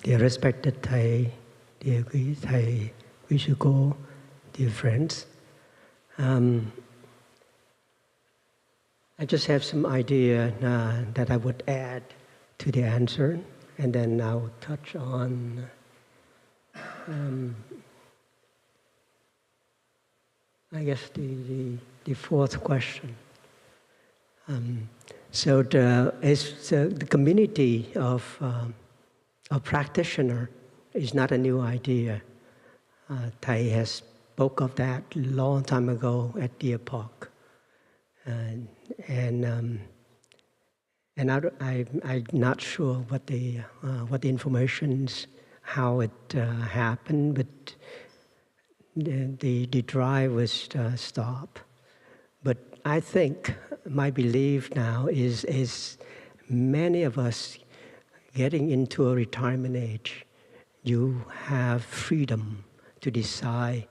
Dear respected Thầy, dear Thầy Vishuko, dear friends, I just have some idea that I would add to the answer, and then I'll touch on I guess the fourth question. So the community of practitioner is not a new idea. Thầy has spoke of that a long time ago at Deer Park. And I'm not sure what the information's how it happened, but the drive was stopped. But I think my belief now is many of us getting into a retirement age, you have freedom to decide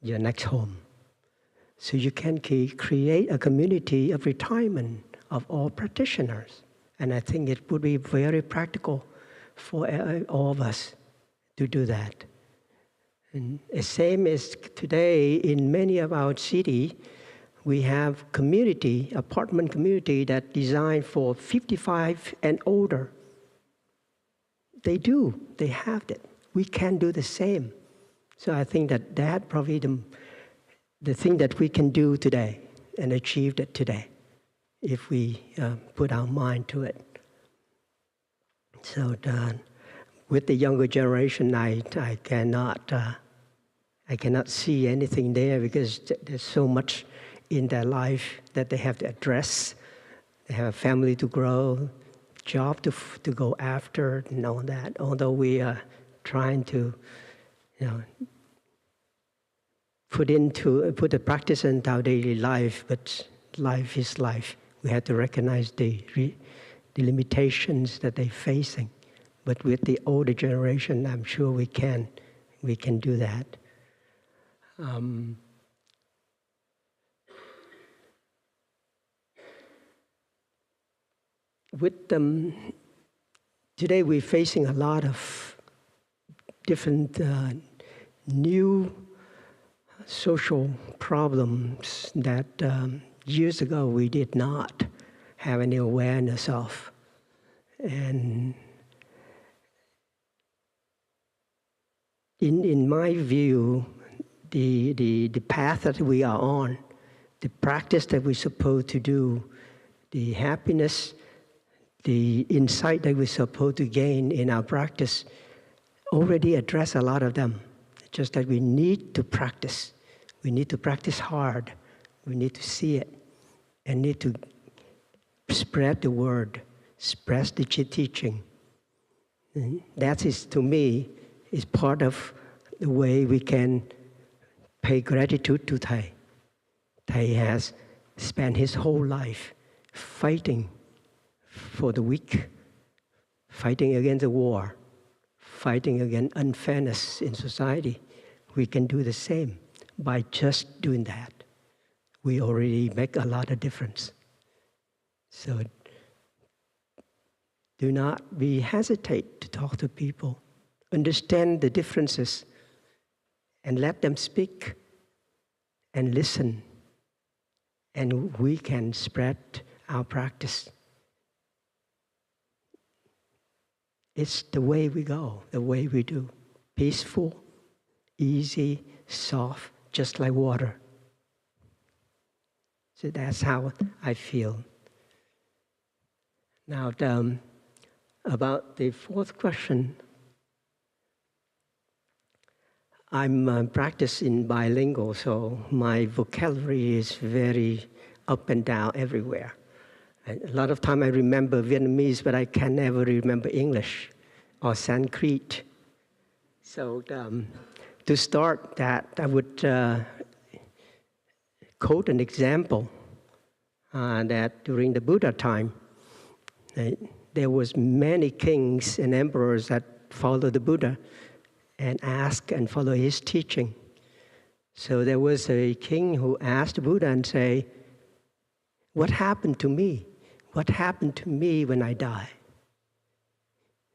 your next home. So you can create a community of retirement of all practitioners. And I think it would be very practical for all of us to do that. And the same as today in many of our cities, we have apartment community that designed for 55 and older. They have that. We can do the same. So I think that probably the thing that we can do today and achieve that today, if we put our mind to it. So with the younger generation, I cannot see anything there because there's so much in their life that they have to address. They have a family to grow, job to go after, and all that. Although we are trying to, put the practice into our daily life, but life is life. We have to recognize the limitations that they're facing. But with the older generation, I'm sure we can do that. With today we're facing a lot of different new social problems that years ago we did not have any awareness of. And in my view, the path that we are on, the practice that we're supposed to do, the happiness, the insight that we're supposed to gain in our practice already address a lot of them. Just that we need to practice. We need to practice hard. We need to see it and need to spread the word, spread the teaching. And that is, to me, is part of the way we can pay gratitude to Thầy. Thầy has spent his whole life fighting for the weak, fighting against the war, fighting against unfairness in society. We can do the same by just doing that. We already make a lot of difference. So do not be hesitate to talk to people. Understand the differences and let them speak and listen. And we can spread our practice. It's the way we go, the way we do. Peaceful, easy, soft, just like water. So that's how I feel. Now, about the fourth question, I'm practicing bilingual, so my vocabulary is very up and down everywhere. A lot of time I remember Vietnamese, but I can never remember English or Sanskrit. So to start that, I would quote an example that during the Buddha time, there was many kings and emperors that followed the Buddha and asked and followed his teaching. So there was a king who asked the Buddha and say, "What happened to me? What happened to me when I die?"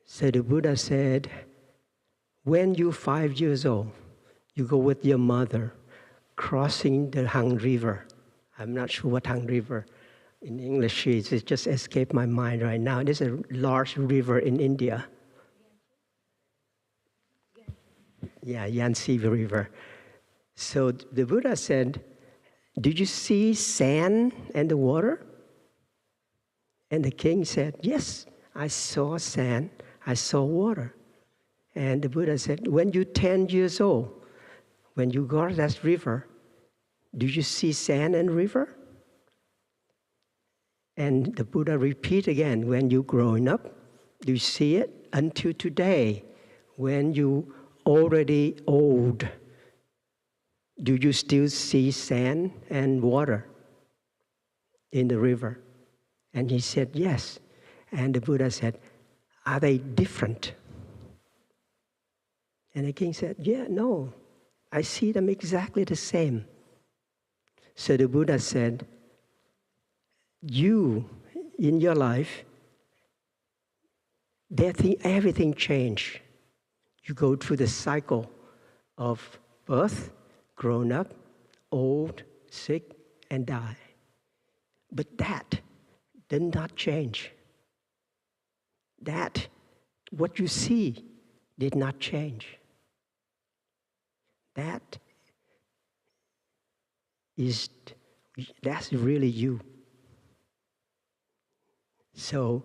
So the Buddha said, "When you're 5 years old, you go with your mother crossing the Hang River." I'm not sure what Hang River in English is. It just escaped my mind right now. It is a large river in India. Yeah, Yangtze River. So the Buddha said, "Did you see sand and the water?" And the king said, "Yes, I saw sand, I saw water." And the Buddha said, "When you're 10 years old, when you go to that river, do you see sand and river?" And the Buddha repeat again, "When you're growing up, do you see it? Until today, when you already old, do you still see sand and water in the river? And he said, yes. And the Buddha said, are they different? And the king said, yeah, no, I see them exactly the same. So the Buddha said, you, in your life, everything changed. You go through the cycle of birth, grown up, old, sick, and die. But that did not change. That, what you see, did not change. That's really you. So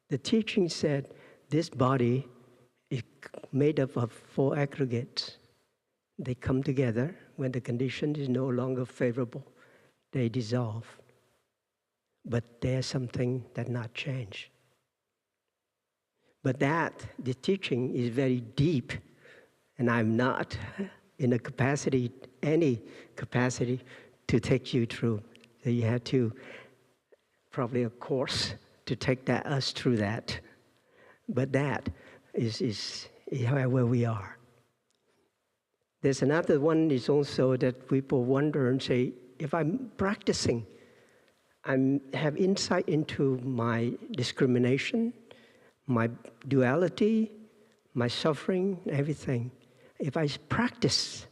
the teaching said this body is made up of 4 aggregates. They come together when the condition is no longer favorable. They dissolve. But there's something that not change. But the teaching is very deep, and I'm not in any capacity to take you through. So you have to, probably a course to take us through that. But that is where we are. There's another one is also that people wonder and say, if I'm practicing, I have insight into my discrimination, my duality, my suffering, everything. If I practice,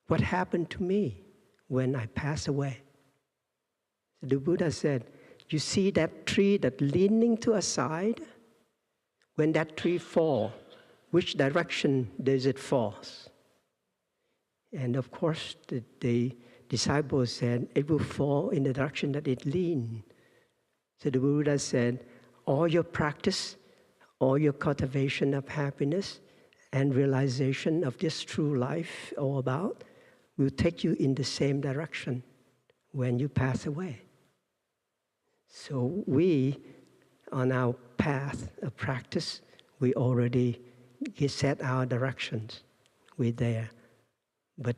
what happened to me when I pass away? The Buddha said, you see that tree that's leaning to a side? When that tree falls, which direction does it fall? And of course, the disciples said, it will fall in the direction that it leans. So the Buddha said, all your practice, all your cultivation of happiness and realization of this true life all about will take you in the same direction when you pass away. So we, on our path of practice, we already set our directions. We're there. But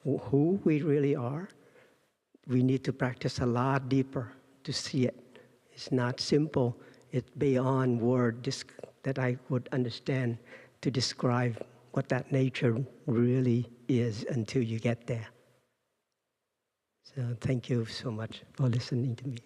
who we really are, we need to practice a lot deeper to see it. It's not simple. It's beyond words that I would understand to describe what that nature really is until you get there. So thank you so much for listening to me.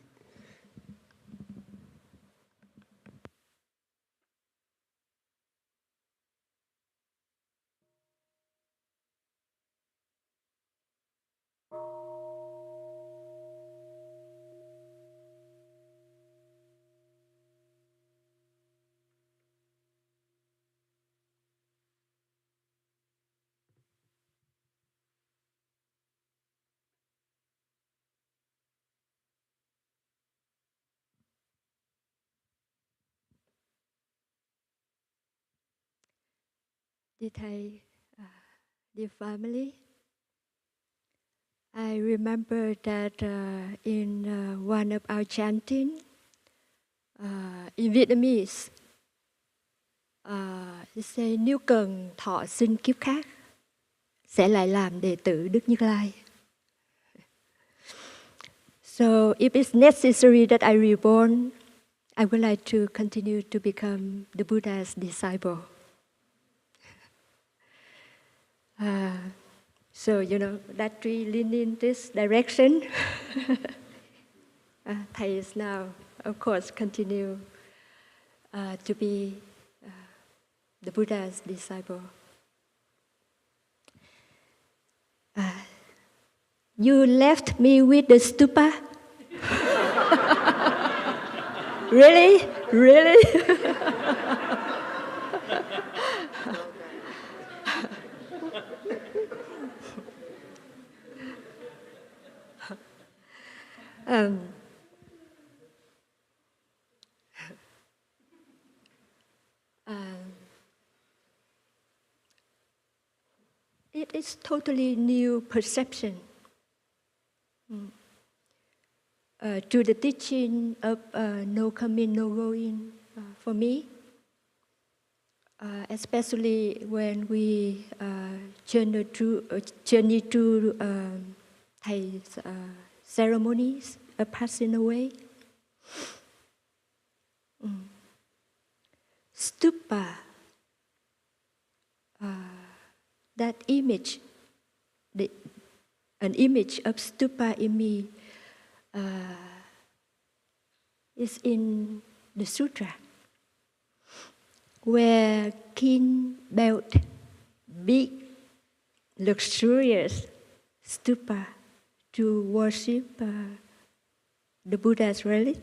Dear Thầy, dear family, I remember that in one of our chanting in Vietnamese, it say nếu cần thọ sinh kiếp khác sẽ lại làm đệ tử Đức Như Lai. So if it's necessary that I reborn, I would like to continue to become the Buddha's disciple. So, that tree leaning in this direction. Thầy is now, of course, continue to be the Buddha's disciple. You left me with the stupa? Really? Really? It is totally new perception to the teaching of no coming, no going for me, especially when we journey through Thai's ceremonies of passing away. Stupa, that image, an image of stupa in me is in the sutra, where king built big, luxurious stupa to worship the Buddha's relic.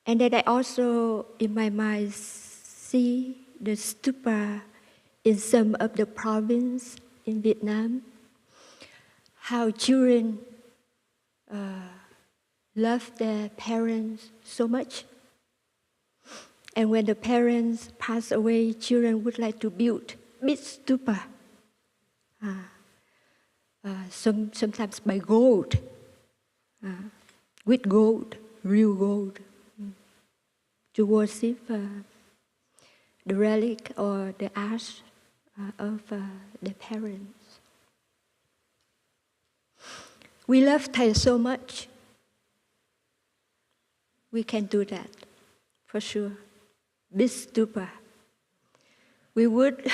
And then I also, in my mind, see the stupa in some of the provinces in Vietnam, how children love their parents so much. And when the parents pass away, children would like to build big stupa, sometimes by gold, with gold, real gold, to worship the relic or the ash of the parents. We love Thai so much. We can do that, for sure. This stupa. We would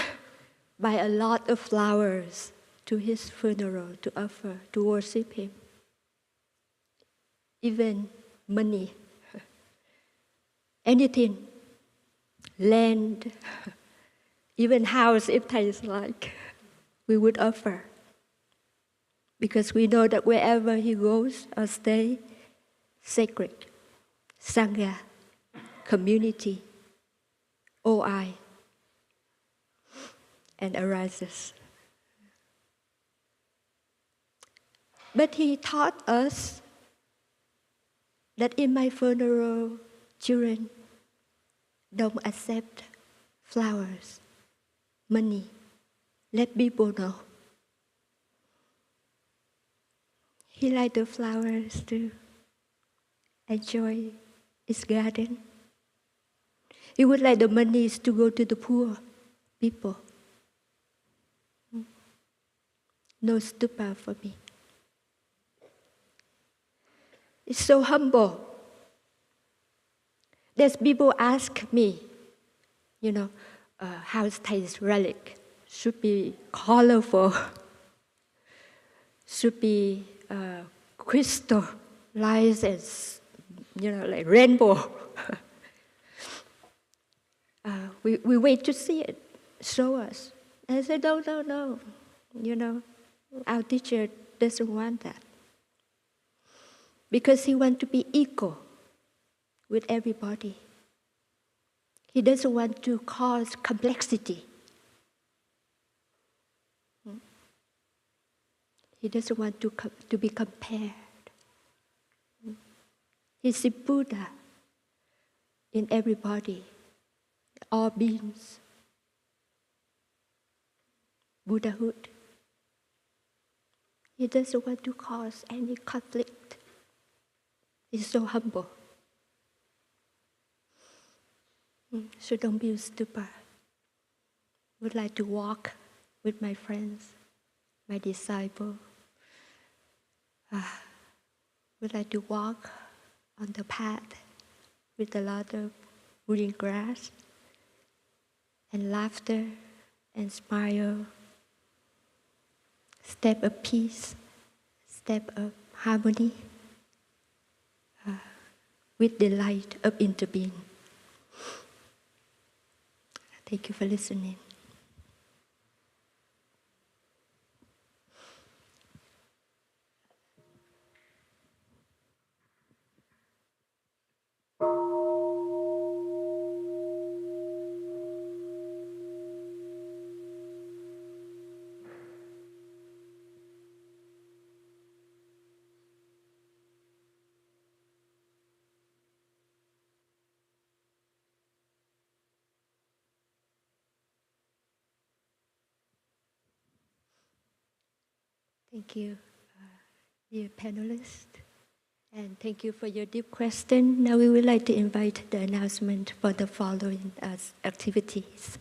buy a lot of flowers to his funeral to offer, to worship him. Even money, anything, land, even house if Thai is like, we would offer. Because we know that wherever he goes or stay, sacred, Sangha, community, OI, and arises. But he taught us that in my funeral, children don't accept flowers, money. Let people know. He liked the flowers to enjoy his garden. He would like the monies to go to the poor people. No stupa for me. It's so humble. There's people ask me, how's Thai's relic? Should be colorful, should be crystal, lights and like rainbow. We wait to see it. Show us. I said, no. Our teacher doesn't want that. Because he wants to be equal with everybody. He doesn't want to cause complexity. He doesn't want to be compared. He's a Buddha in everybody, all beings. Buddhahood. He doesn't want to cause any conflict. He's so humble. So don't be stupid. Would like to walk with my friends, my disciples. Would like to walk on the path with a lot of green grass and laughter and smile. Step of peace, step of harmony, with the light of interbeing. Thank you for listening. Thank you, dear panelists, and thank you for your deep question. Now we would like to invite the announcement for the following activities.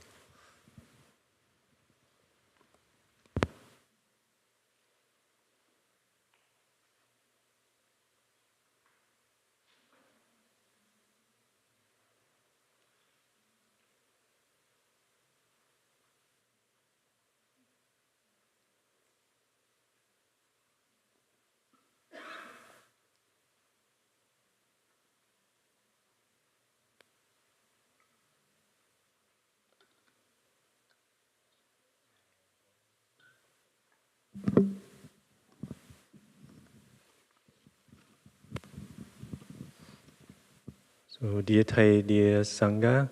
So, dear Thầy, dear Sangha,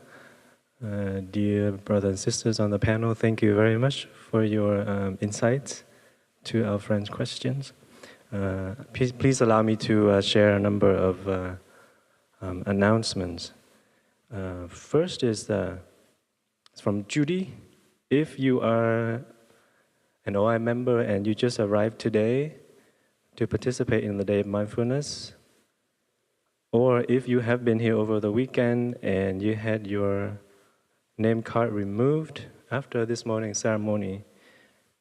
dear brothers and sisters on the panel, thank you very much for your insights to our friends' questions. Please allow me to share a number of announcements. First is from Judy. If you are an OI member and you just arrived today to participate in the Day of Mindfulness, or if you have been here over the weekend and you had your name card removed after this morning's ceremony,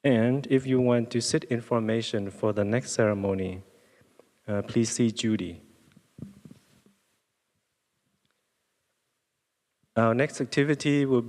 and if you want to sit in formation for the next ceremony, please see Judy. Our next activity will be